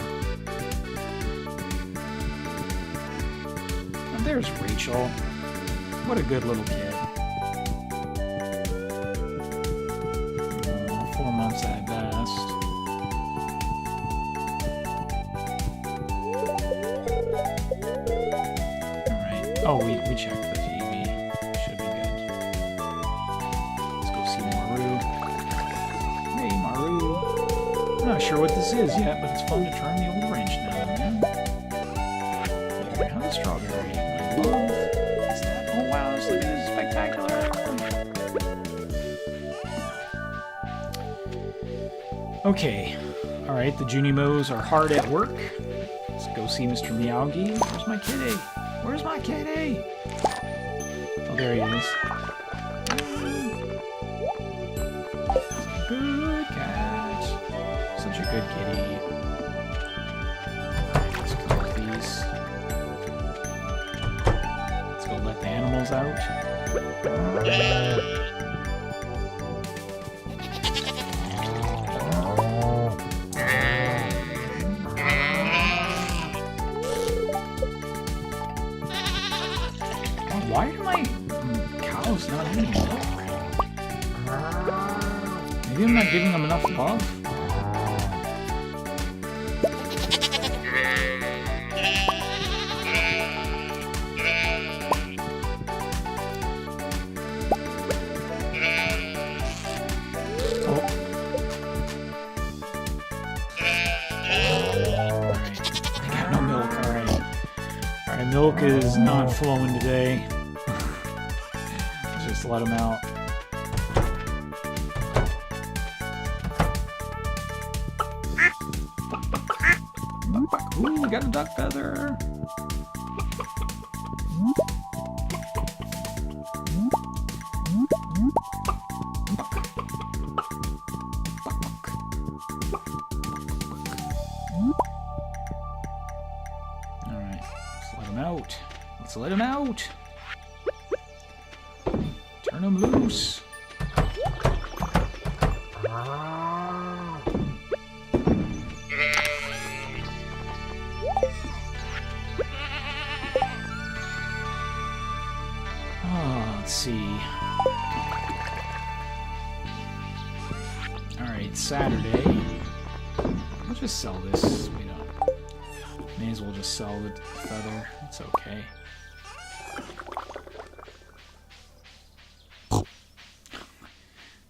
And there's Rachel. What a good little kid. 4 months at best. Alright. Oh, we checked the TV. Should be good. Let's go see Maru. Hey, Maru. I'm not sure what this is yet, but it's fun to turn the old wrench now and then. There, have a strawberry. My love. What's that? Oh wow, look at this spectacular. Okay. Alright, the Junimos are hard at work. Let's go see Mr. Miyagi. Where's my kitty? Where's my kitty? Oh, there he is. Good cat. Such a good kitty. Let's collect these. Let's go let the animals out. Why are my cows not eating milk? Maybe I'm not giving them enough love? Milk is not flowing today. Let's just let them out. Ooh, we got a duck feather. Let's let him out. Turn him loose. Let's see. Alright, Saturday. We'll just sell this. We don't. May as well just sell the feather. It's okay.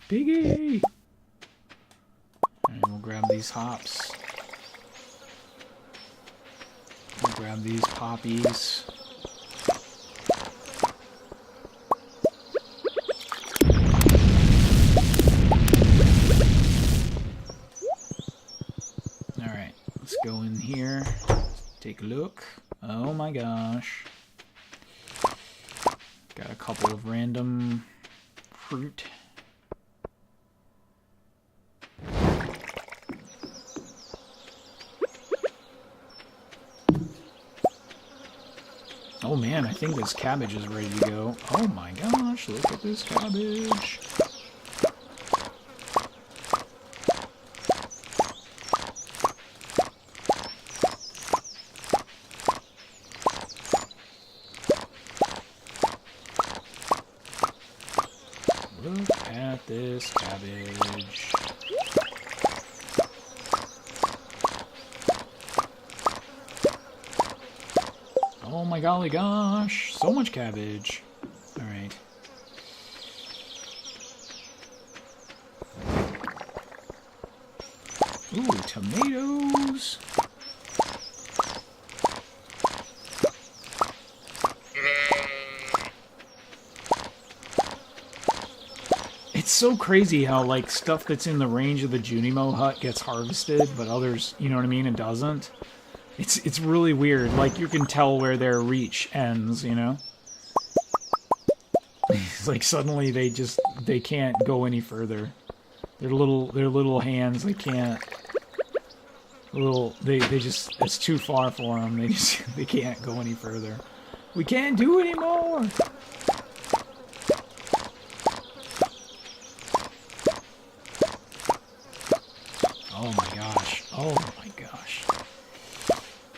Piggy! Alright, we'll grab these hops. We'll grab these poppies. Alright, let's go in here. Take a look. Oh my gosh. Got a couple of random fruit. Oh man, I think this cabbage is ready to go. Oh my gosh, look at this cabbage. Look at this cabbage. my golly gosh. So much cabbage. Alright. Ooh, tomatoes. It's so crazy how, like, stuff that's in the range of the Junimo hut gets harvested, but others, you know what I mean, it doesn't. It's really weird. Like, you can tell where their reach ends, you know? It's like suddenly they can't go any further. Their little hands, they can't. They just, it's too far for them. They can't go any further. We can't do anymore. Oh my gosh. Oh my gosh.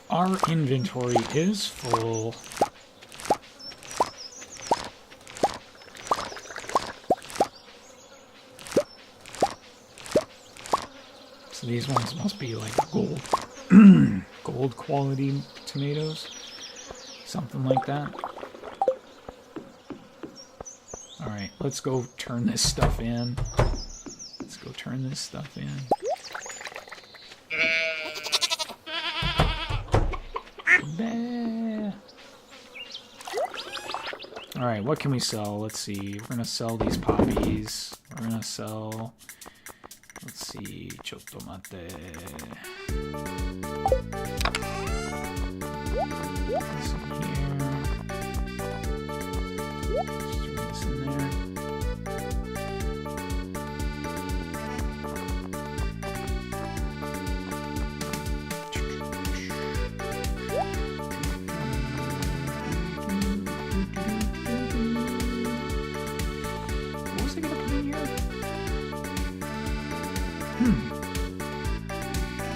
Our inventory is full. So these ones must be like gold, gold quality tomatoes. Something like that. Alright, let's go turn this stuff in. Let's go turn this stuff in. Alright, what can we sell? Let's see. We're gonna sell these poppies. We're gonna sell... Let's see. Chotomate. This in here. Let's throw this in there.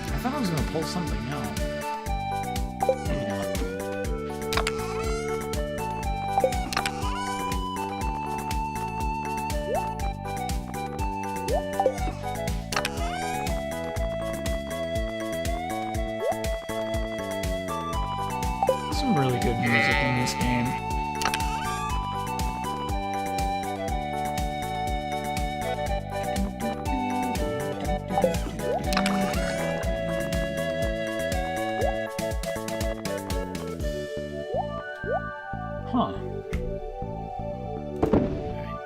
I thought I was going to pull something out. Maybe not. Some really good music in this game. Huh. Alright,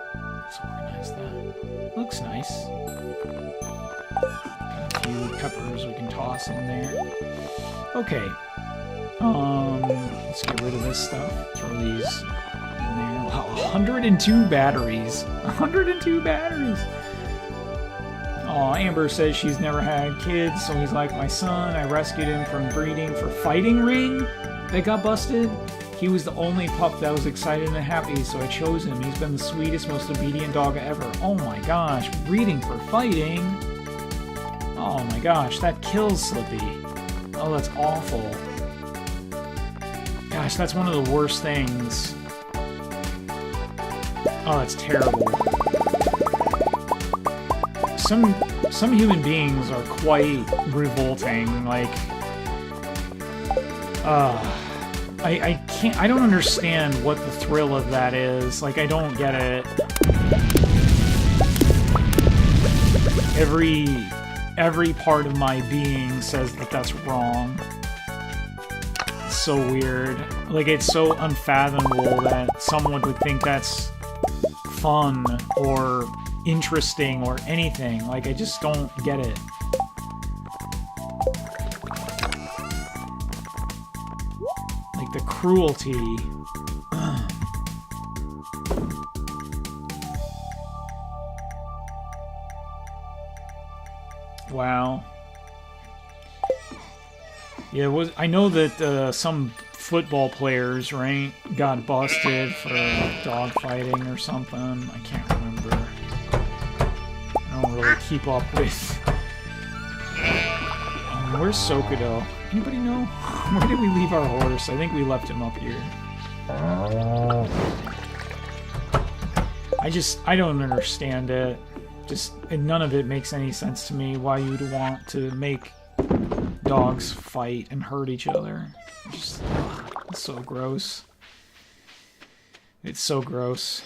let's organize that. Looks nice. Got a few peppers we can toss in there. Okay. Let's get rid of this stuff. Throw these in there. Wow, 102 batteries. 102 batteries! Aw, Amber says she's never had kids, so he's like my son. I rescued him from breeding for fighting ring that got busted. He was the only pup that was excited and happy, so I chose him. He's been the sweetest, most obedient dog ever. Oh my gosh, breeding for fighting? Oh my gosh, that kills Slippy. Oh, that's awful. Gosh, that's one of the worst things. Oh, that's terrible. Some human beings are quite revolting, like... I don't understand what the thrill of that is. Like, I don't get it. Every part of my being says that that's wrong. It's so weird. Like, it's so unfathomable that someone would think that's fun or interesting or anything. Like, I just don't get it. The cruelty. Wow. Yeah, I know that some football players, right, got busted for dog fighting or something. I can't remember. I don't really keep up with. Where's Sokudo? Anybody know? Where did we leave our horse? I think we left him up here. I don't understand it. None of it makes any sense to me why you'd want to make dogs fight and hurt each other. Just, It's so gross. It's so gross.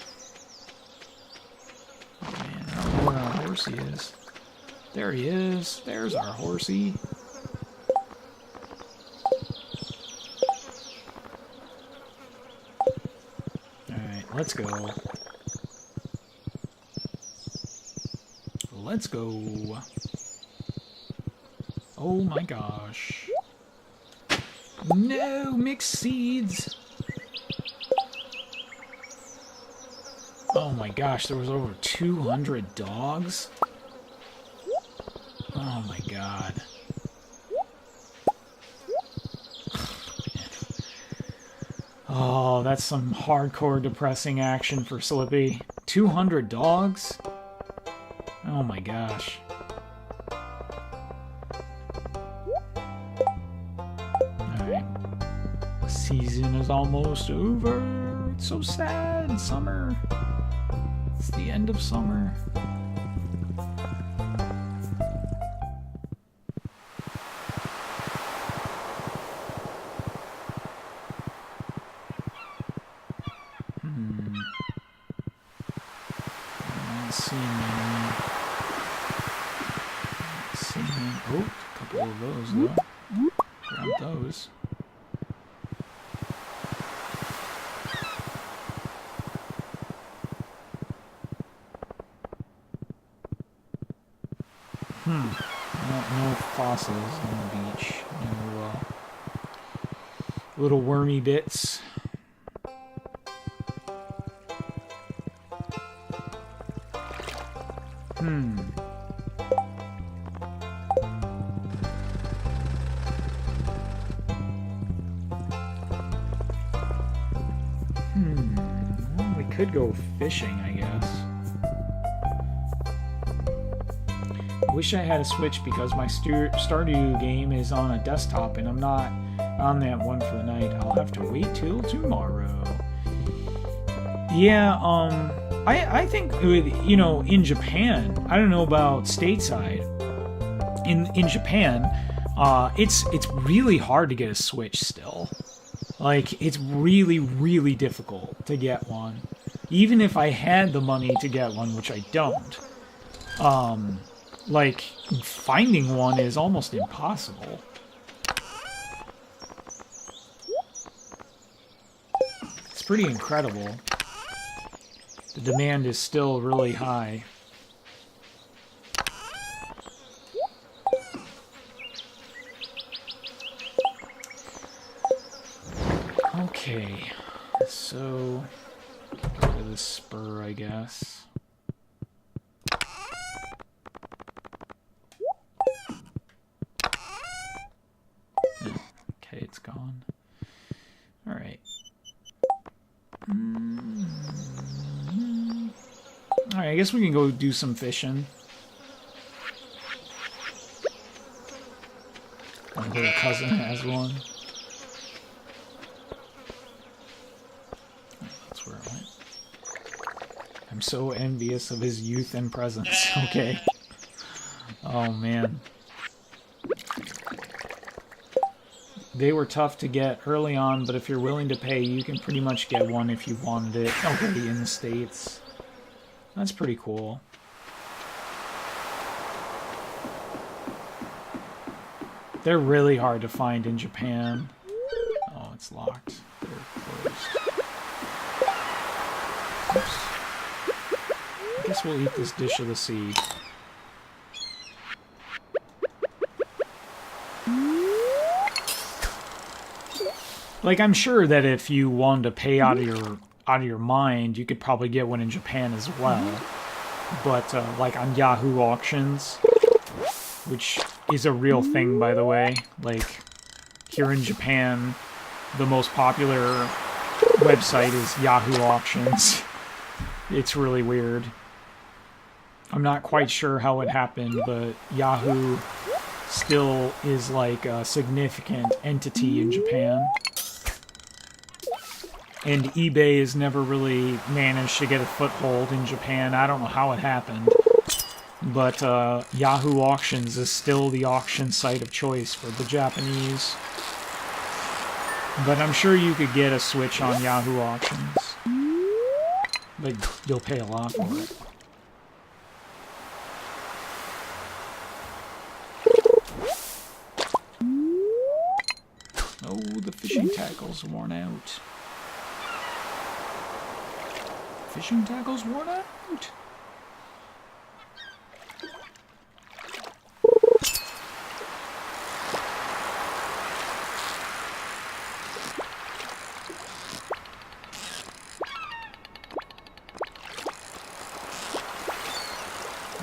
Oh man, I don't know where our horsey is. There he is. There's our horsey. Alright, let's go. Let's go. Oh my gosh. No, mixed seeds. Oh my gosh, there was over 200 dogs? Oh my god. Oh, that's some hardcore depressing action for Slippy. 200 dogs? Oh my gosh. Alright. Season is almost over. It's so sad. Summer. It's the end of summer. No fossils on the beach. No little wormy bits. Well, we could go fishing, I guess. Wish I had a Switch because my Stardew game is on a desktop and I'm not on that one for the night. I'll have to wait till tomorrow. Yeah, I think, you know, in Japan, I don't know about stateside, in Japan, it's really hard to get a Switch still. Like, it's really, really difficult to get one. Even if I had the money to get one, which I don't, like, finding one is almost impossible. It's pretty incredible. The demand is still really high. Okay, so go to the spur, I guess. Okay, it's gone. All right. All right, I guess we can go do some fishing. My little cousin has one. That's where I went. I'm so envious of his youth and presence. Okay. Oh, man. They were tough to get early on, but if you're willing to pay, you can pretty much get one if you wanted it already in the States. That's pretty cool. They're really hard to find in Japan. Oh, it's locked. They're closed. Oops. I guess we'll eat this dish of the sea. Like, I'm sure that if you wanted to pay out of your mind, you could probably get one in Japan as well. But like on Yahoo Auctions, which is a real thing, by the way. Like, here in Japan, the most popular website is Yahoo Auctions. It's really weird. I'm not quite sure how it happened, but Yahoo still is like a significant entity in Japan. And eBay has never really managed to get a foothold in Japan. I don't know how it happened. But Yahoo Auctions is still the auction site of choice for the Japanese. But I'm sure you could get a Switch on Yahoo Auctions. But you'll pay a lot for it. Oh, the fishing tackle's worn out. Fishing tackle's worn out.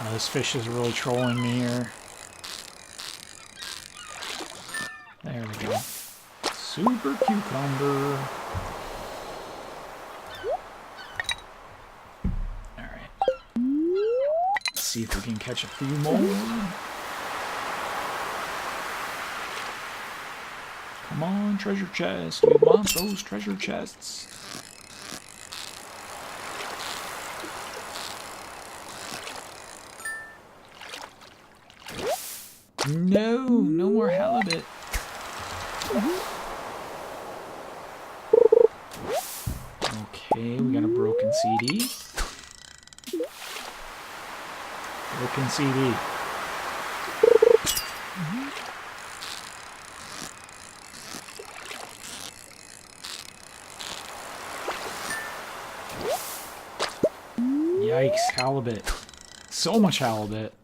Oh, this fish is really trolling me here. There we go. Super cucumber. Alright. Let's see if we can catch a few more. Come on, treasure chest. We want those treasure chests. No, no more halibut. Okay, we got a broken CD. Broken CD. Yikes, halibut. So much halibut.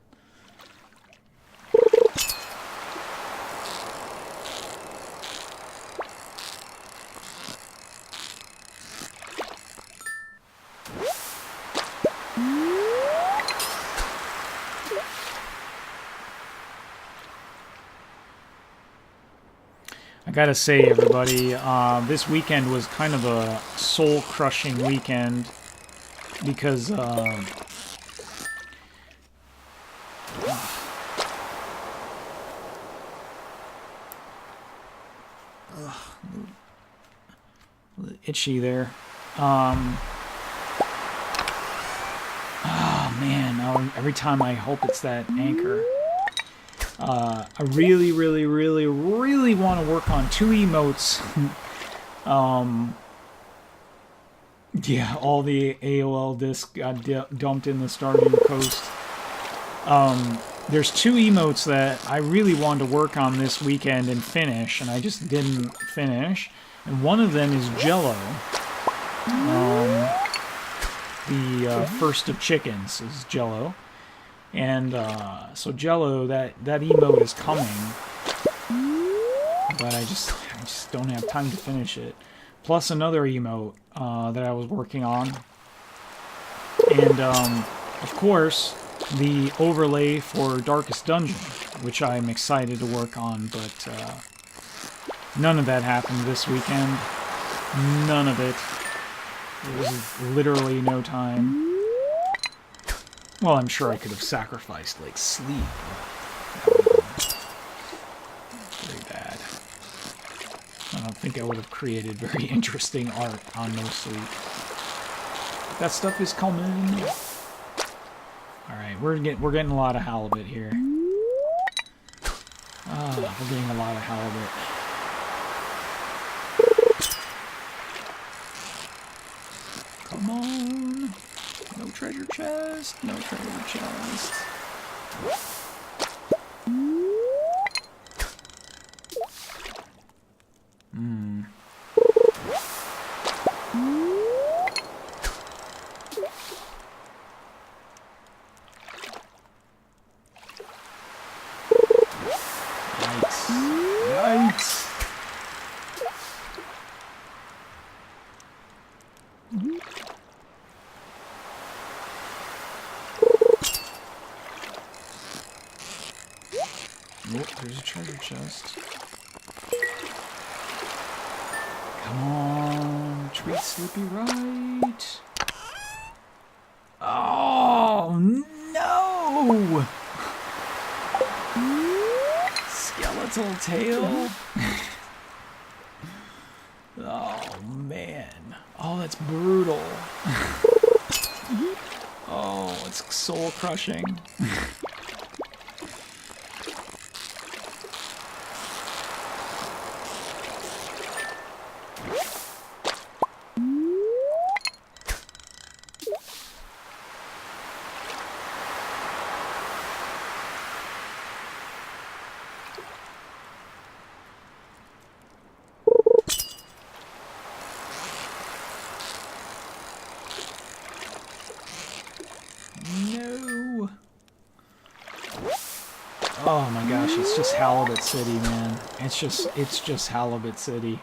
I gotta say, everybody, this weekend was kind of a soul-crushing weekend because, itchy there. Oh man, every time I hope it's that anchor. I really want to work on 2 emotes. Yeah, all the AOL disc got dumped in the Stardew Coast. There's 2 emotes that I really wanted to work on this weekend and finish, and I just didn't finish. And one of them is Jello. The first of chickens is Jello. And so Jello, that emote is coming, but I just don't have time to finish it. Plus another emote that I was working on, and of course the overlay for Darkest Dungeon, which I'm excited to work on, but none of that happened this weekend. None of it. There was literally no time. Well, I'm sure I could have sacrificed, like, sleep. Very bad. I don't think I would have created very interesting art on no sleep. That stuff is coming. Alright, we're getting a lot of halibut here. We're getting a lot of halibut. Come on. No treasure chest. No treasure chest. Yikes. Nope, there's a treasure chest. Come on, treat Slippy right. Oh, no! Skeletal tail? Oh, man. Oh, that's brutal. Oh, it's soul-crushing. Oh my gosh, it's just Halibut City, man. It's just Halibut City.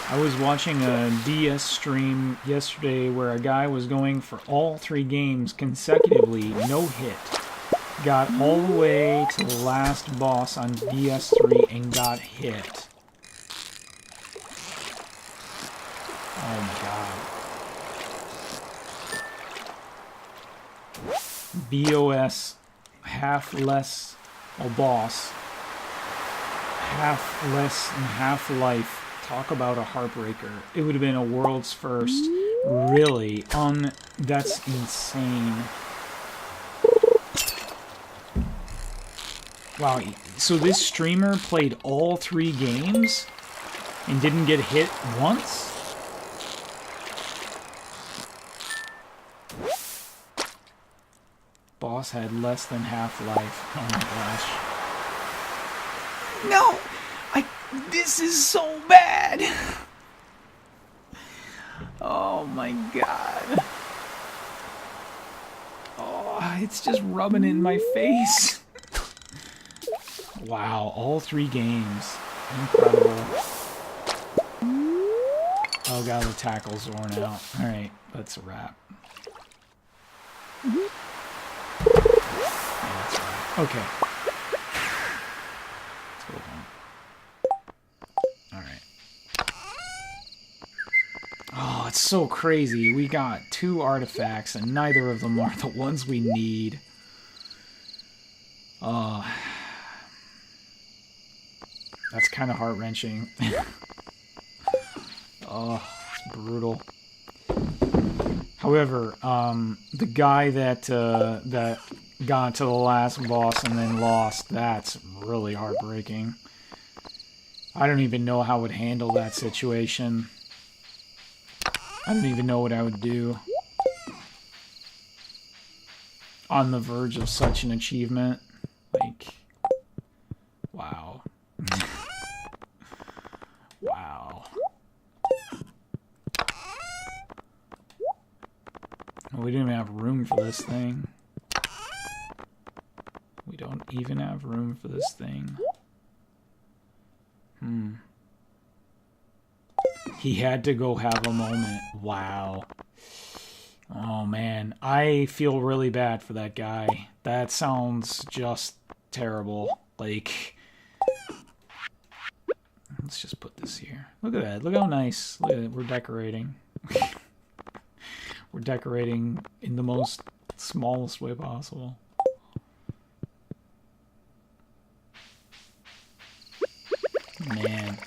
I was watching a DS stream yesterday where a guy was going for all 3 games consecutively, no hit. Got all the way to the last boss on DS3 and got hit. Oh my god. BOS, half less a boss, half less than half life. Talk about a heartbreaker. It would have been a world's first. Really? That's insane. Wow, so this streamer played all 3 games and didn't get hit once? Boss had less than half life. Oh my gosh. No! This is so bad! Oh my god. Oh, it's just rubbing in my face. Wow, all 3 games. Incredible. Oh god, the tackle's worn out. Alright, that's a wrap. Yeah, that's a wrap. Okay. Let's go home. Alright. Oh, it's so crazy. We got 2 artifacts, and neither of them are the ones we need. That's kind of heart-wrenching. Oh, it's brutal. However, the guy that that got to the last boss and then lost, that's really heartbreaking. I don't even know how I would handle that situation. I don't even know what I would do. On the verge of such an achievement. Like, wow. Wow. We didn't even have room for this thing. We don't even have room for this thing. He had to go have a moment. Wow. Oh, man. I feel really bad for that guy. That sounds just terrible. Like, let's just put this here. Look at that. Look how nice. Look at it. We're decorating. We're decorating in the most smallest way possible. Man.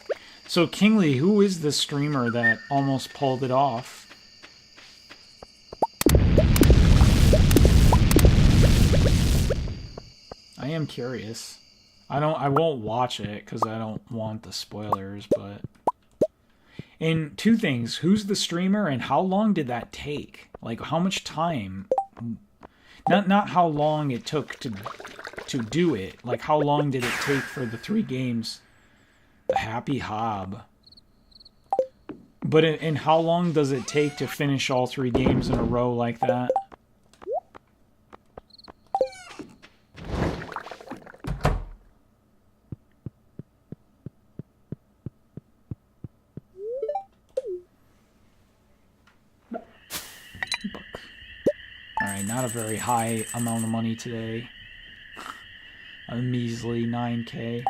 So, Kingly, who is the streamer that almost pulled it off? I am curious. I won't watch it because I don't want the spoilers, but... And 2 things. Who's the streamer and how long did that take? Like, how much time? Not how long it took to do it. Like, how long did it take for the 3 games? The Happy Hob. But and how long does it take to finish all 3 games in a row like that? Alright, not a very high amount of money today. A measly 9K.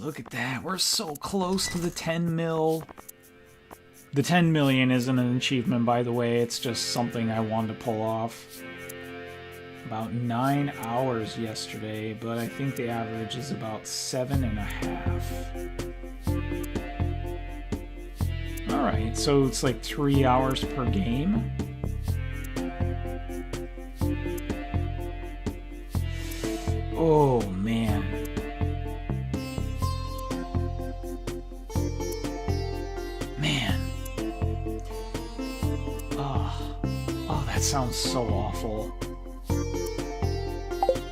Look at that. We're so close to the 10 mil. The 10 million isn't an achievement, by the way. It's just something I wanted to pull off. About 9 hours yesterday, but I think the average is about 7.5. Alright, so it's like 3 hours per game. Oh, man. That sounds so awful.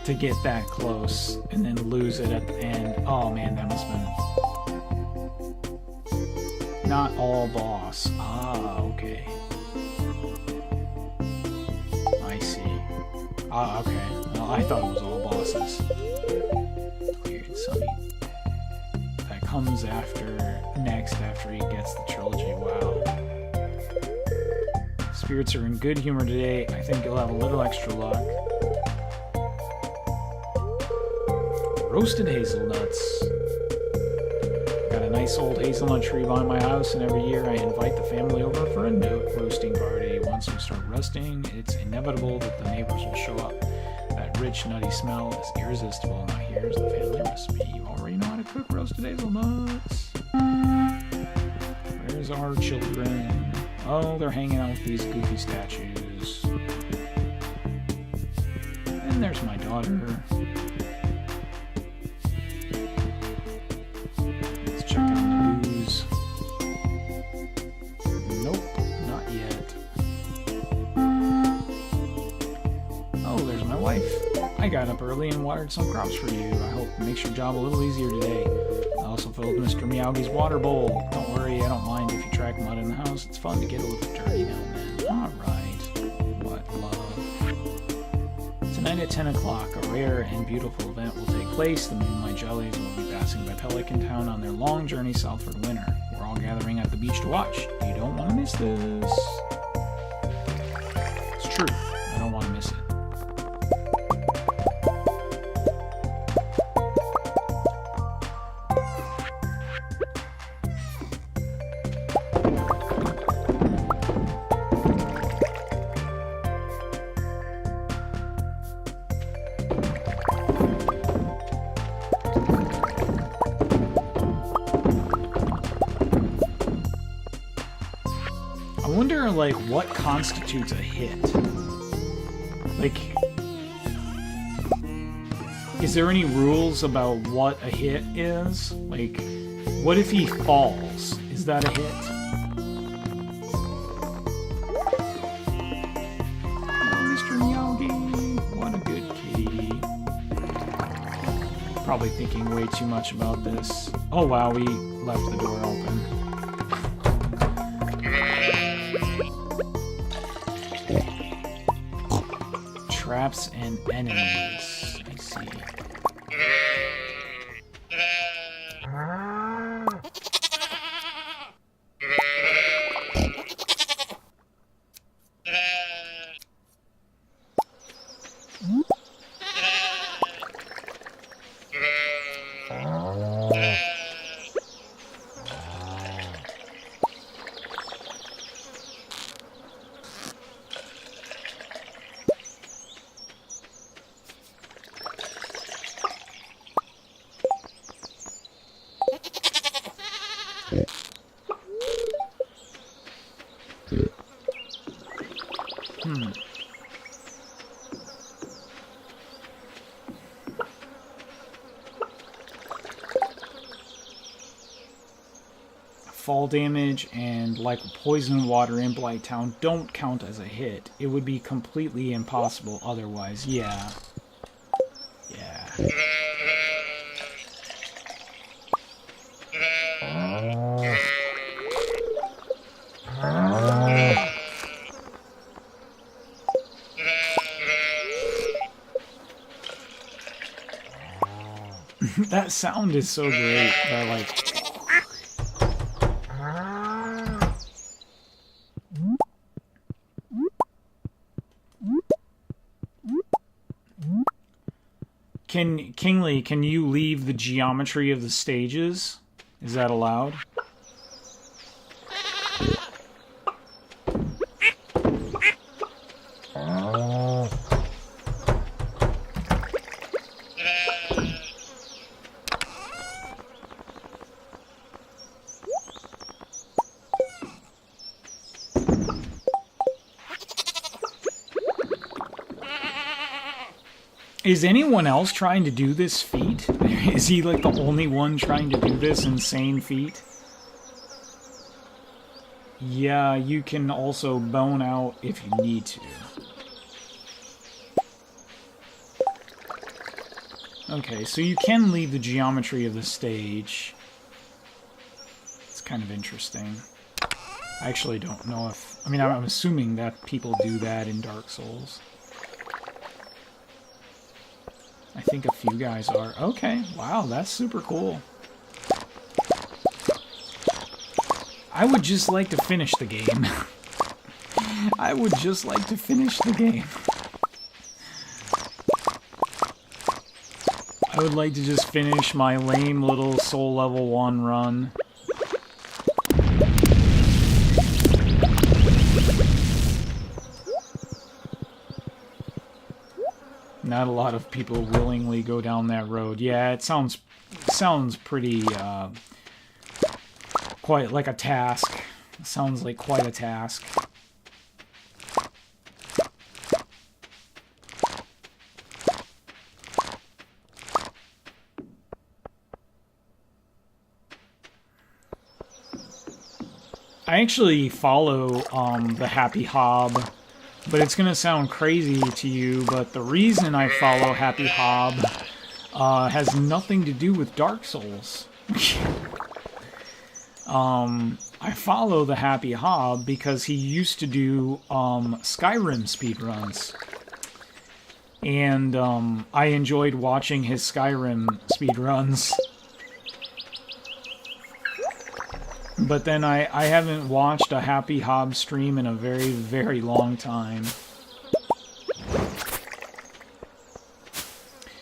to get that close and then lose it at the end. Oh man, that must have been not all boss. Ah, okay. I see. Ah, okay. Well, I thought it was all bosses. Weird, Sunny. That comes next after he gets the trilogy. Wow. Spirits are in good humor today. I think you'll have a little extra luck. Roasted hazelnuts. Got a nice old hazelnut tree behind my house, and every year I invite the family over for a roasting party. Once we start roasting, it's inevitable that the neighbors will show up. That rich, nutty smell is irresistible. Now here's the family recipe. You already know how to cook roasted hazelnuts. Where's our children? Oh, they're hanging out with these goofy statues. And there's my daughter. Let's check on the booze. Nope, not yet. Oh, there's my wife. I got up early and watered some crops for you. I hope it makes your job a little easier today. I also filled Mr. Meowgi's water bowl. Don't worry, I don't mind if you track mud in the house. It's fun to get a little dirty now and then. Alright. What love. Tonight at 10 o'clock, a rare and beautiful event will take place. The Moonlight Jellies will be passing by Pelican Town on their long journey southward winter. We're all gathering at the beach to watch. You don't want to miss this. It's true. I don't want to miss it. I wonder, like, what constitutes a hit? Like, is there any rules about what a hit is? Like, what if he falls? Is that a hit? Oh, Mr. Miyagi, what a good kitty. Probably thinking way too much about this. Oh wow, we left the door open. Traps and enemies. I see. Fall damage and like poison water in Blight Town don't count as a hit. It would be completely impossible otherwise. Yeah. Yeah. That sound is so great. That like. Kingly, can you leave the geometry of the stages? Is that allowed? Is anyone else trying to do this feat? Is he like the only one trying to do this insane feat? Yeah, you can also bone out if you need to. Okay, so you can leave the geometry of the stage. It's kind of interesting. I actually don't know if... I mean, I'm assuming that people do that in Dark Souls. I think a few guys are. Okay, wow, that's super cool. I would just like to finish the game. I would just like to finish the game. I would like to just finish my lame little Soul Level 1 run. Not a lot of people willingly go down that road. Yeah, it sounds pretty quite like a task. It sounds like quite a task. I actually follow the Happy Hob, but it's gonna sound crazy to you, but the reason I follow Happy Hob has nothing to do with Dark Souls. I follow the Happy Hob because he used to do Skyrim speedruns. And I enjoyed watching his Skyrim speedruns. But then I haven't watched a Happy Hob stream in a very, very long time.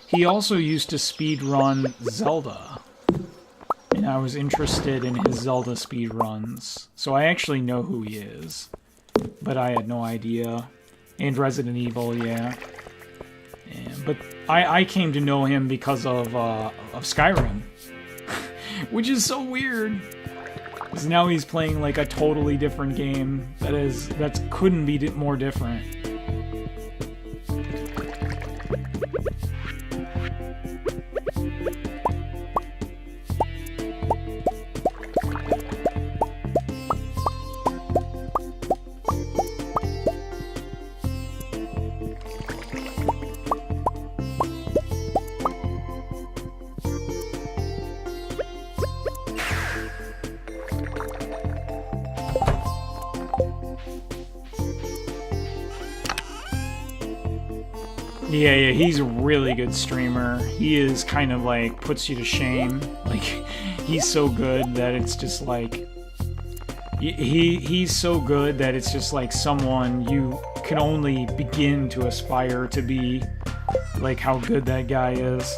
He also used to speedrun Zelda. And I was interested in his Zelda speedruns. So I actually know who he is. But I had no idea. And Resident Evil, yeah. But I came to know him because of Skyrim. Which is so weird. Because now he's playing like a totally different game that couldn't be more different. Yeah, he's a really good streamer. He is kind of like, puts you to shame. Like, he's so good that it's just like... He's so good that it's just like someone you can only begin to aspire to be. Like, how good that guy is.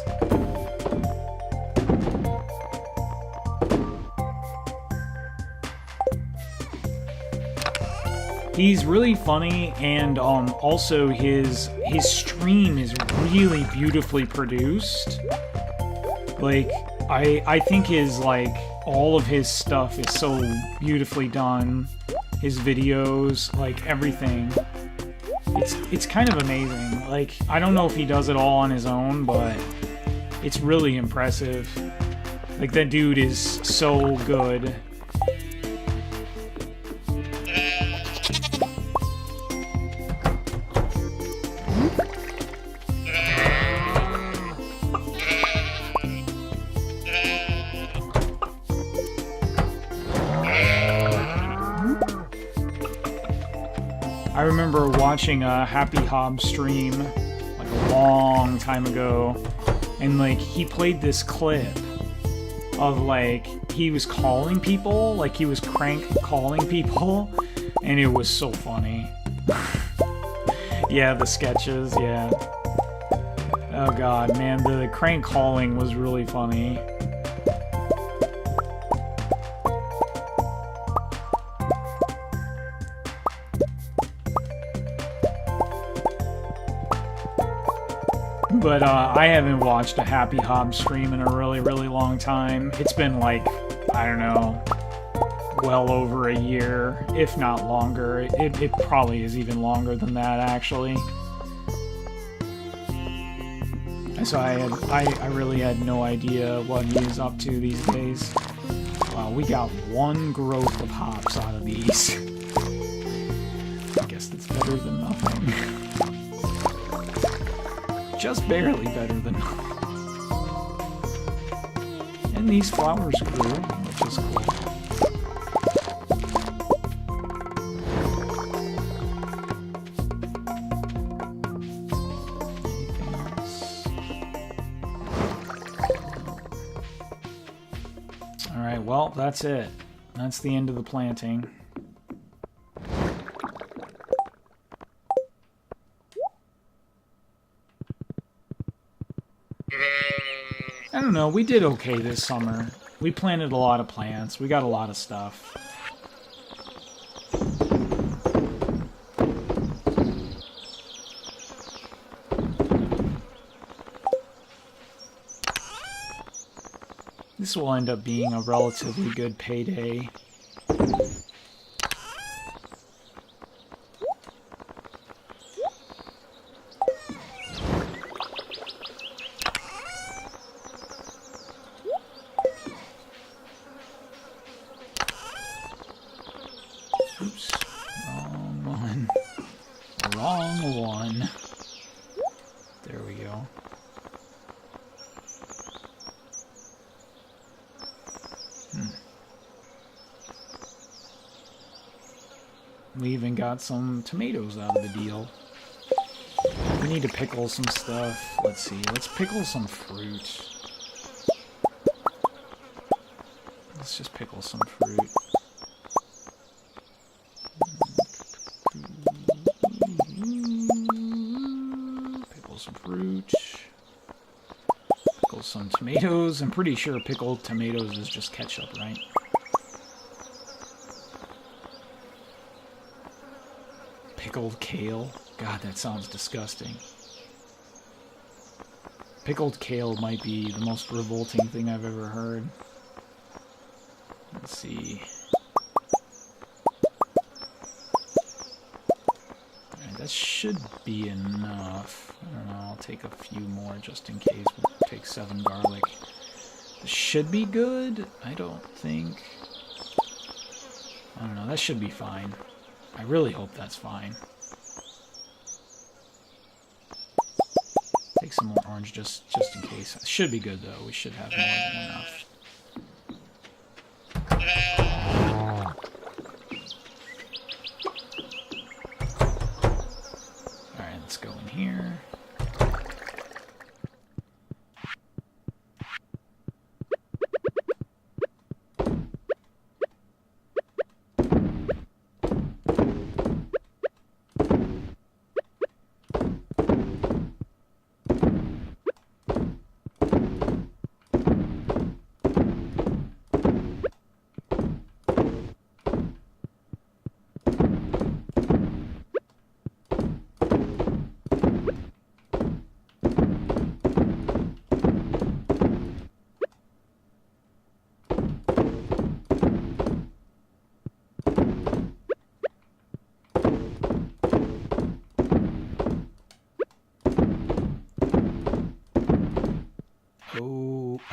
He's really funny, and also his stream is really beautifully produced. Like, I think his, like, all of his stuff is so beautifully done. His videos, like, everything. It's kind of amazing. Like, I don't know if he does it all on his own, but it's really impressive. Like, that dude is so good. I remember watching a Happy Hob stream like a long time ago, and like he played this clip of like he was calling people, like he was crank calling people, and it was so funny. Yeah, the sketches, yeah. Oh god, man, the crank calling was really funny. But I haven't watched a Happy Hob stream in a really, really long time. It's been like, I don't know, well over a year, if not longer. It probably is even longer than that, actually. So I really had no idea what he is up to these days. Wow, we got one growth of hops out of these. I guess that's better than nothing. Just barely better than nothing. And these flowers grew, which is cool. Anything else? Alright, well, that's it. That's the end of the planting. I don't know, we did okay this summer. We planted a lot of plants. We got a lot of stuff. This will end up being a relatively good payday. Oops, wrong one. Wrong one. There we go. We even got some tomatoes out of the deal. We need to pickle some stuff. Let's see, let's pickle some fruit. Let's just pickle some fruit. Pickle some fruit. Pickle some tomatoes. I'm pretty sure pickled tomatoes is just ketchup, right? Pickled kale. God, that sounds disgusting. Pickled kale might be the most revolting thing I've ever heard. Let's see. Alright, that should be enough. I don't know, I'll take a few more just in case. We'll take 7 garlic. This should be good. I don't think... I don't know, that should be fine. I really hope that's fine. Take some more orange just in case. It should be good though. We should have more than enough. Alright, let's go in here.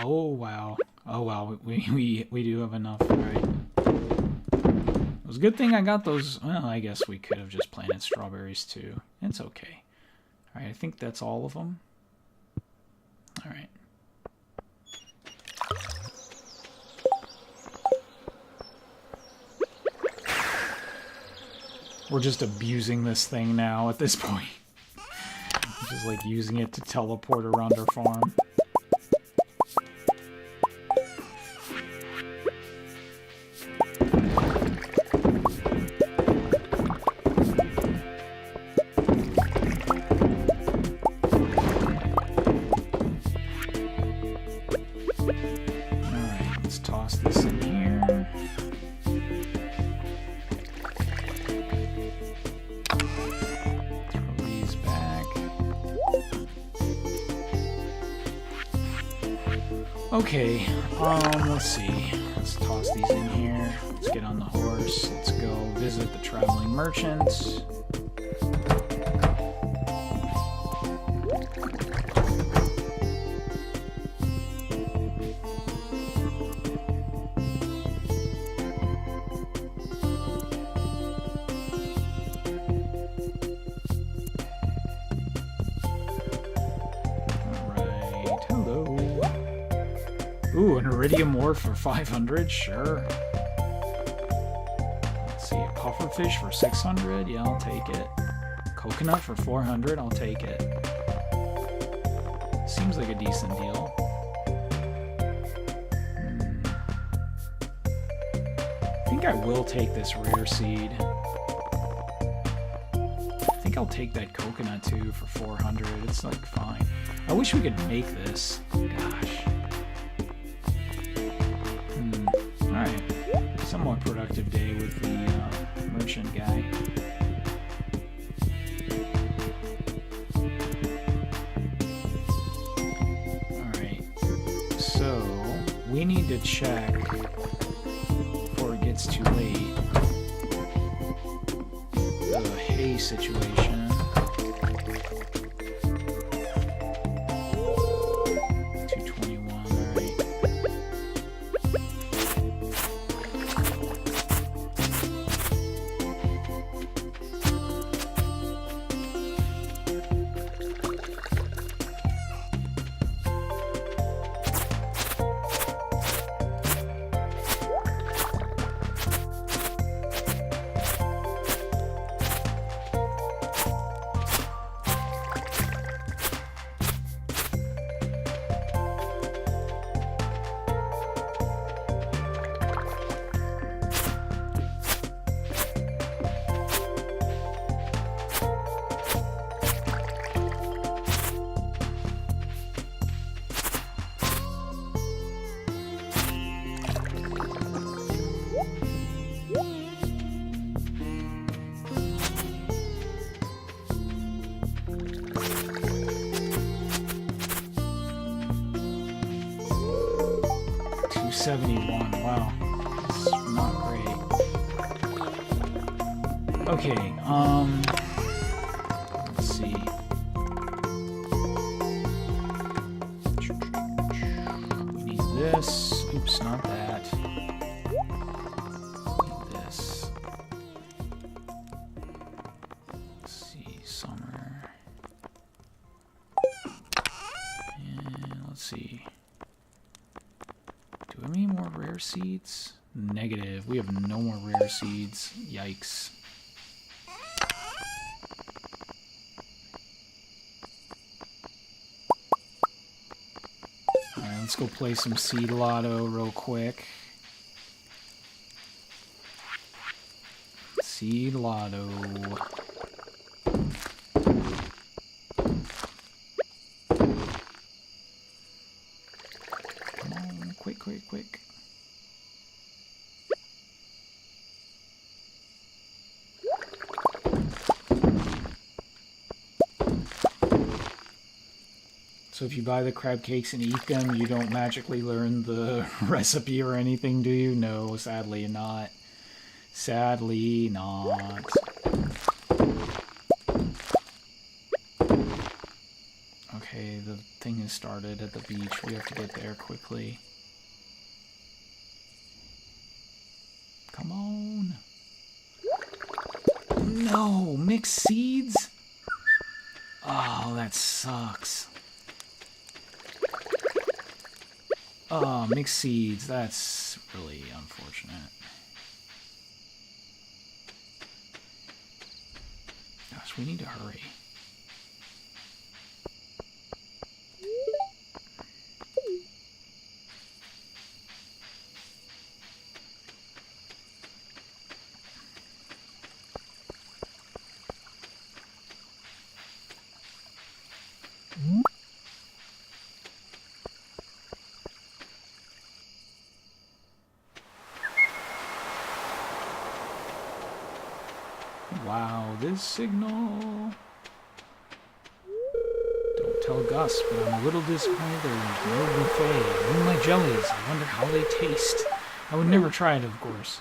Oh wow. Oh wow, we do have enough, right? It was a good thing I got those. Well, I guess we could have just planted strawberries too. It's okay. Alright, I think that's all of them. Alright. We're just abusing this thing now at this point. Just like using it to teleport around our farm. Okay, let's see. Let's toss these in here. Let's get on the horse. Let's go visit the traveling merchants. Ooh, an iridium ore for 500, sure. Let's see, a pufferfish for 600, yeah, I'll take it. Coconut for 400, I'll take it. Seems like a decent deal. I think I will take this rare seed. I think I'll take that coconut too for 400. It's like fine. I wish we could make this. Gosh. Alright. Somewhat productive day with the merchant guy. Alright. So, we need to check before it gets too late. The hay situation. 221, alright. $71. Wow, that's not great. Okay, let's see. We need this. Oops, not that. We need this. Let's see, summer. And let's see. Do we have any more rare seeds? Negative. We have no more rare seeds. Yikes. Alright, let's go play some seed lotto real quick. Seed lotto. Quick. So if you buy the crab cakes and eat them, you don't magically learn the recipe or anything, do you? No, sadly not. Sadly not. Okay, the thing has started at the beach. We have to get there quickly. Come on. No, mixed seeds? Oh, that sucks. Oh, mixed seeds. That's really unfortunate. Gosh, we need to hurry. Wow, this signal. Don't tell Gus, but I'm a little disappointed there's no buffet. Even my jellies, I wonder how they taste. I would never try it, of course.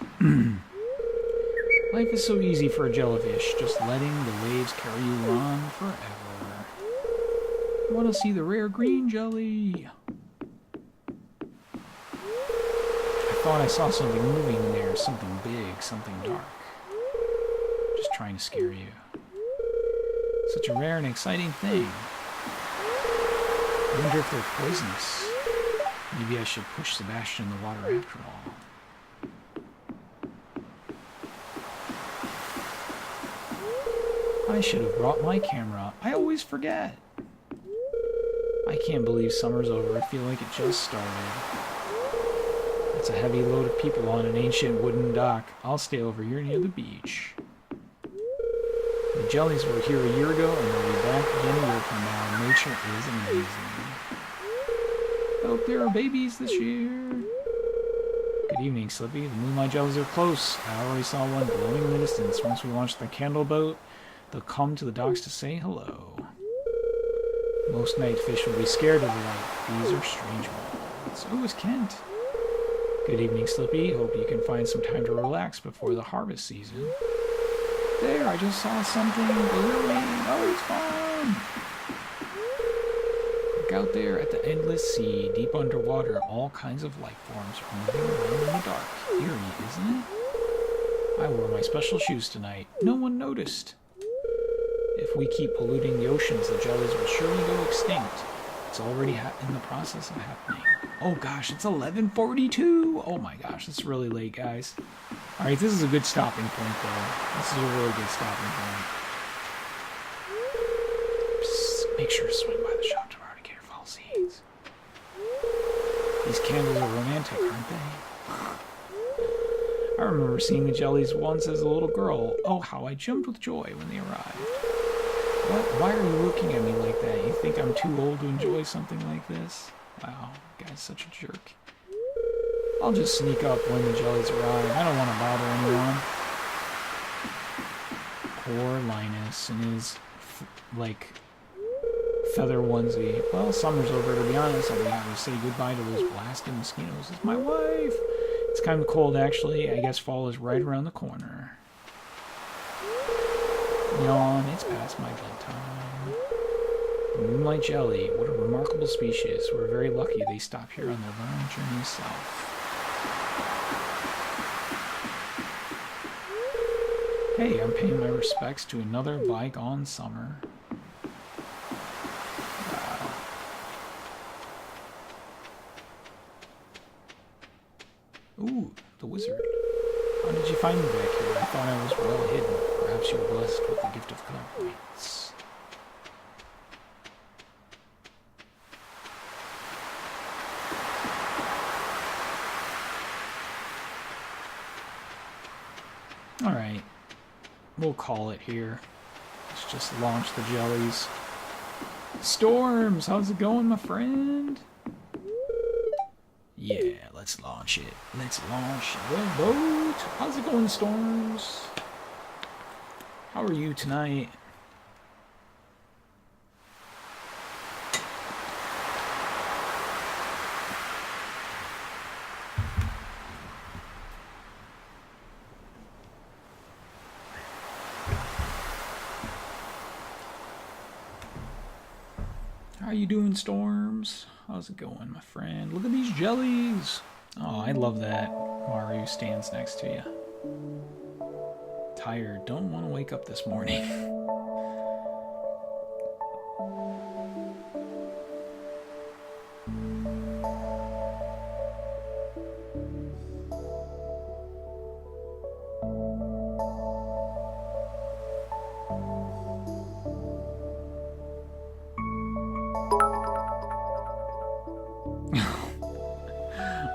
Life is so easy for a jellyfish, just letting the waves carry you on forever. I want to see the rare green jelly. I thought I saw something moving in there, something big, something dark. Just trying to scare you. Such a rare and exciting thing. I wonder if they're poisonous. Maybe I should push Sebastian in the water after all. I should have brought my camera. I always forget. I can't believe summer's over. I feel like it just started. It's a heavy load of people on an ancient wooden dock. I'll stay over here near the beach. The jellies were here a year ago, and they'll be back again a year from now. Nature is amazing. I hope there are babies this year. Good evening, Slippy. The moonlight jellies are close. I already saw one glowing in the distance. Once we launch the candle boat, they'll come to the docks to say hello. Most night fish will be scared of the light. These are strange ones. So is Kent. Good evening, Slippy. Hope you can find some time to relax before the harvest season. There, I just saw something glowing. Oh, it's fun! Look out there at the endless sea, deep underwater, all kinds of life forms are moving around in the dark. Eerie, isn't it? I wore my special shoes tonight. No one noticed. If we keep polluting the oceans, the jellies will surely go extinct. It's already in the process of happening. Oh gosh, it's 11:42! Oh my gosh, it's really late, guys. Alright, this is a good stopping point, though. This is a really good stopping point. Psst, make sure to swing by the shop tomorrow to get your fall seeds. These candles are romantic, aren't they? I remember seeing the jellies once as a little girl. Oh, how I jumped with joy when they arrived. What? Why are you looking at me like that? You think I'm too old to enjoy something like this? Wow, guy's such a jerk. I'll just sneak up when the jellies arrive. I don't want to bother anyone. Poor Linus and his, feather onesie. Well, summer's over, to be honest. I'll have to say goodbye to those blasted mosquitoes. It's my wife. It's kind of cold, actually. I guess fall is right around the corner. Yawn, it's past my bedtime. The moonlight jelly, what a remarkable species. We're very lucky they stop here on their long journey south. Hey, I'm paying my respects to another bygone summer. Wow. Ooh, the wizard. How did you find me back here? I thought I was well hidden. Perhaps you were blessed with the gift of clairvoyance. Alright. We'll call it here. Let's just launch the jellies. Storms! How's it going, my friend? Yeah, let's launch it. Let's launch the boat. How's it going, Storms? How are you tonight? How you doing, Storms? How's it going, my friend? Look at these jellies! Oh, I love that Mario stands next to you. Tired. Don't want to wake up this morning.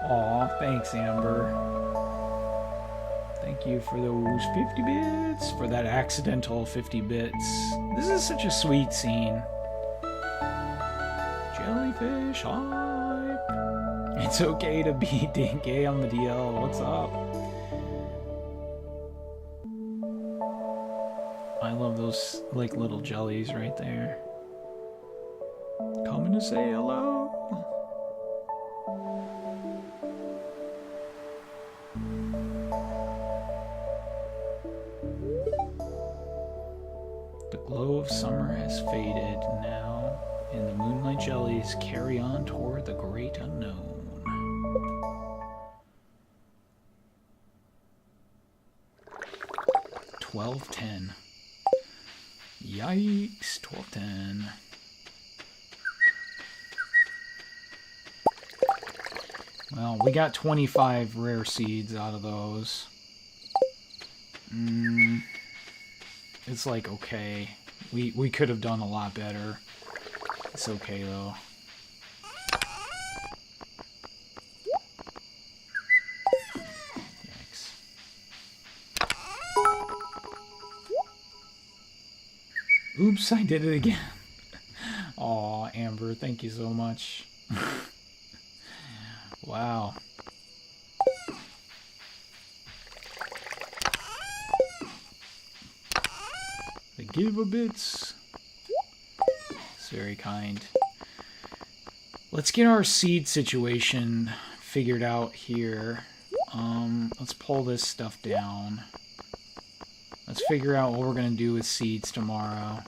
Aw, thanks, Amber. Thank you for those 50 bits, for that accidental 50 bits. This is such a sweet scene. Jellyfish hype. It's okay to be gay on the DL. What's up? I love those, little jellies right there. Coming to say hello. The glow of summer has faded now, and the moonlight jellies carry on toward the great unknown. $12.10. Yikes, $12.10. Well, we got 25 rare seeds out of those. It's like, okay. We could have done a lot better. It's okay, though. Yikes. Oops, I did it again. Aw, Amber, thank you so much. Wow. The give-a-bits. It's very kind. Let's get our seed situation figured out here. Let's pull this stuff down. Let's figure out what we're going to do with seeds tomorrow.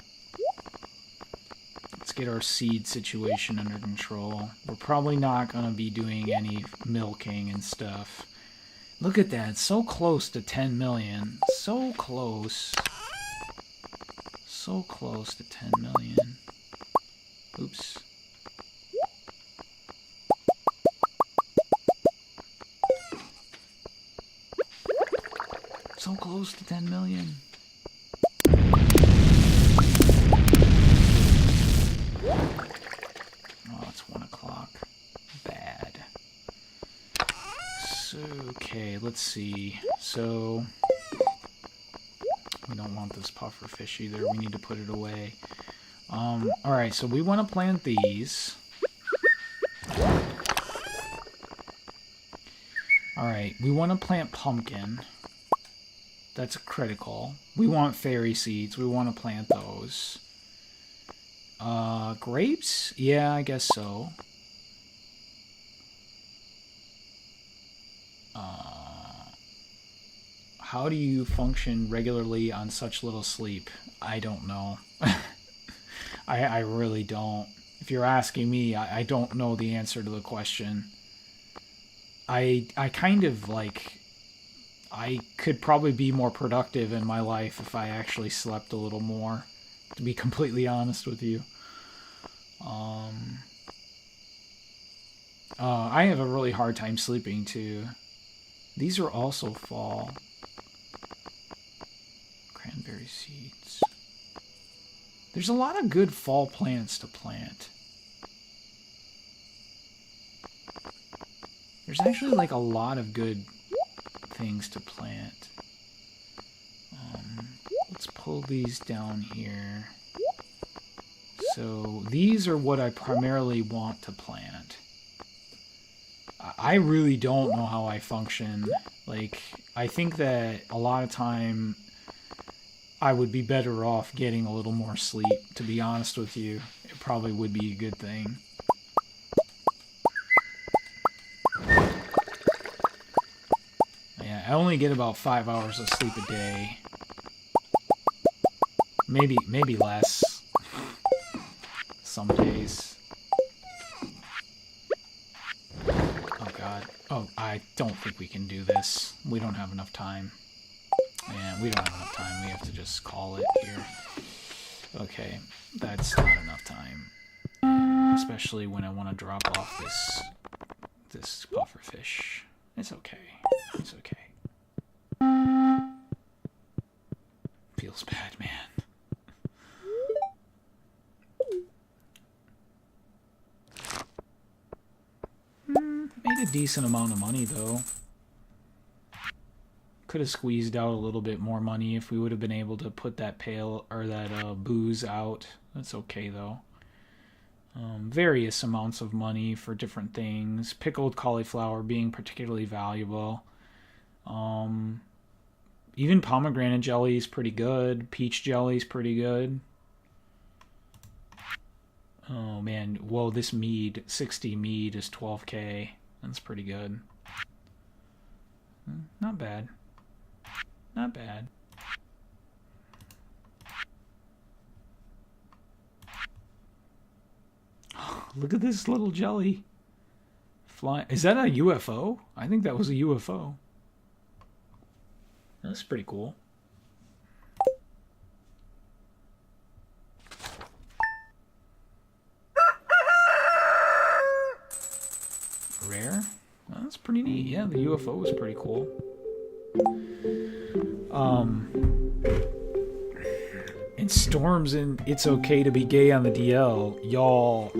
Let's get our seed situation under control. We're probably not going to be doing any milking and stuff. Look at that. It's so close to 10 million. So close. So close to 10 million. Oops. So close to 10 million. Oh, it's 1 o'clock. Bad. So, okay, let's see. So, we don't want this puffer fish either. We need to put it away. Alright, so we want to plant these. Alright, we want to plant pumpkin. That's critical. We want fairy seeds. We want to plant those. Grapes? Yeah, I guess so. How do you function regularly on such little sleep? I don't know. I really don't. If you're asking me, I don't know the answer to the question. I kind of like... I could probably be more productive in my life if I actually slept a little more, to be completely honest with you. I have a really hard time sleeping too. These are also fall. Cranberry seeds. There's a lot of good fall plants to plant. There's actually like a lot of good things to plant. Let's pull these down here. So these are what I primarily want to plant. I really don't know how I function. Like, I think that a lot of time I would be better off getting a little more sleep, to be honest with you. It probably would be a good thing. Yeah, I only get about 5 hours of sleep a day. Maybe less. Some days. Oh god. Oh, I don't think we can do this. We don't have enough time. Yeah, we don't have enough time. We have to just call it here. Okay, that's not enough time. Especially when I want to drop off this puffer fish. It's okay. It's okay. Feels bad, man. Made a decent amount of money, though. Could have squeezed out a little bit more money if we would have been able to put that pail or that booze out. That's okay, though. Various amounts of money for different things. Pickled cauliflower being particularly valuable. Even pomegranate jelly is pretty good. Peach jelly is pretty good. Oh man, whoa, this mead, 60 mead is 12k. That's pretty good. Not bad. Not bad. Look at this little jelly. Fly. Is that a UFO? I think that was a UFO. That's pretty cool. Rare? pretty neat. Yeah, the UFO was pretty cool. And Storms in It's Okay to Be Gay on the DL. Y'all,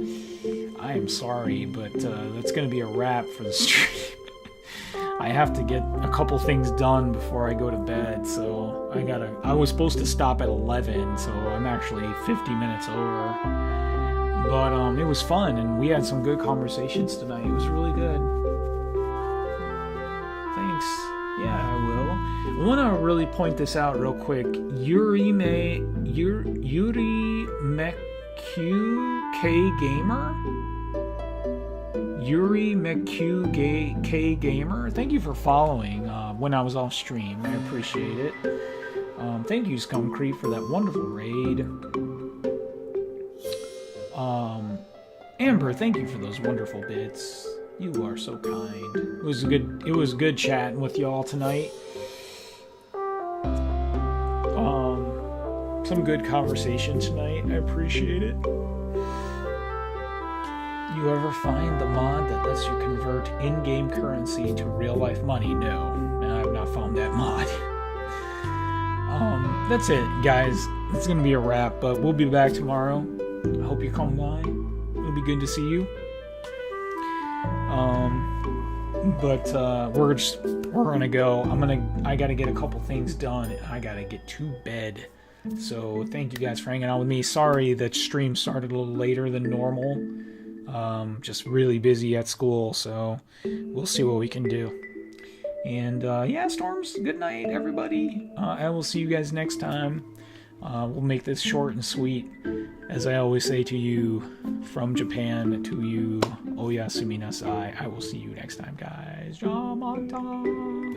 I am sorry, but that's going to be a wrap for the stream. I have to get a couple things done before I go to bed, so I was supposed to stop at 11, so I'm actually 50 minutes over. But it was fun, and we had some good conversations tonight. It was really good. Thanks. Yeah, I will. I want to really point this out real quick. Yuri McQ Gamer? Yuri McQ K Gamer? Thank you for following when I was off stream. I appreciate it. Thank you, Scum Creep, for that wonderful raid. Amber, thank you for those wonderful bits. You are so kind. It was good chatting with y'all tonight. Some good conversation tonight. I appreciate it. You ever find the mod that lets you convert in-game currency to real-life money? No, I have not found that mod. That's it, guys. It's gonna be a wrap, but we'll be back tomorrow. I hope you come by. It'll be good to see you. We're gonna go. I gotta get a couple things done. I gotta get to bed. So thank you guys for hanging out with me. Sorry that stream started a little later than normal. Just really busy at school, so we'll see what we can do. And yeah, Storms, good night, everybody. I will see you guys next time. We'll make this short and sweet. As I always say to you, from Japan to you, oyasumi nasai. I will see you next time, guys. Jamata.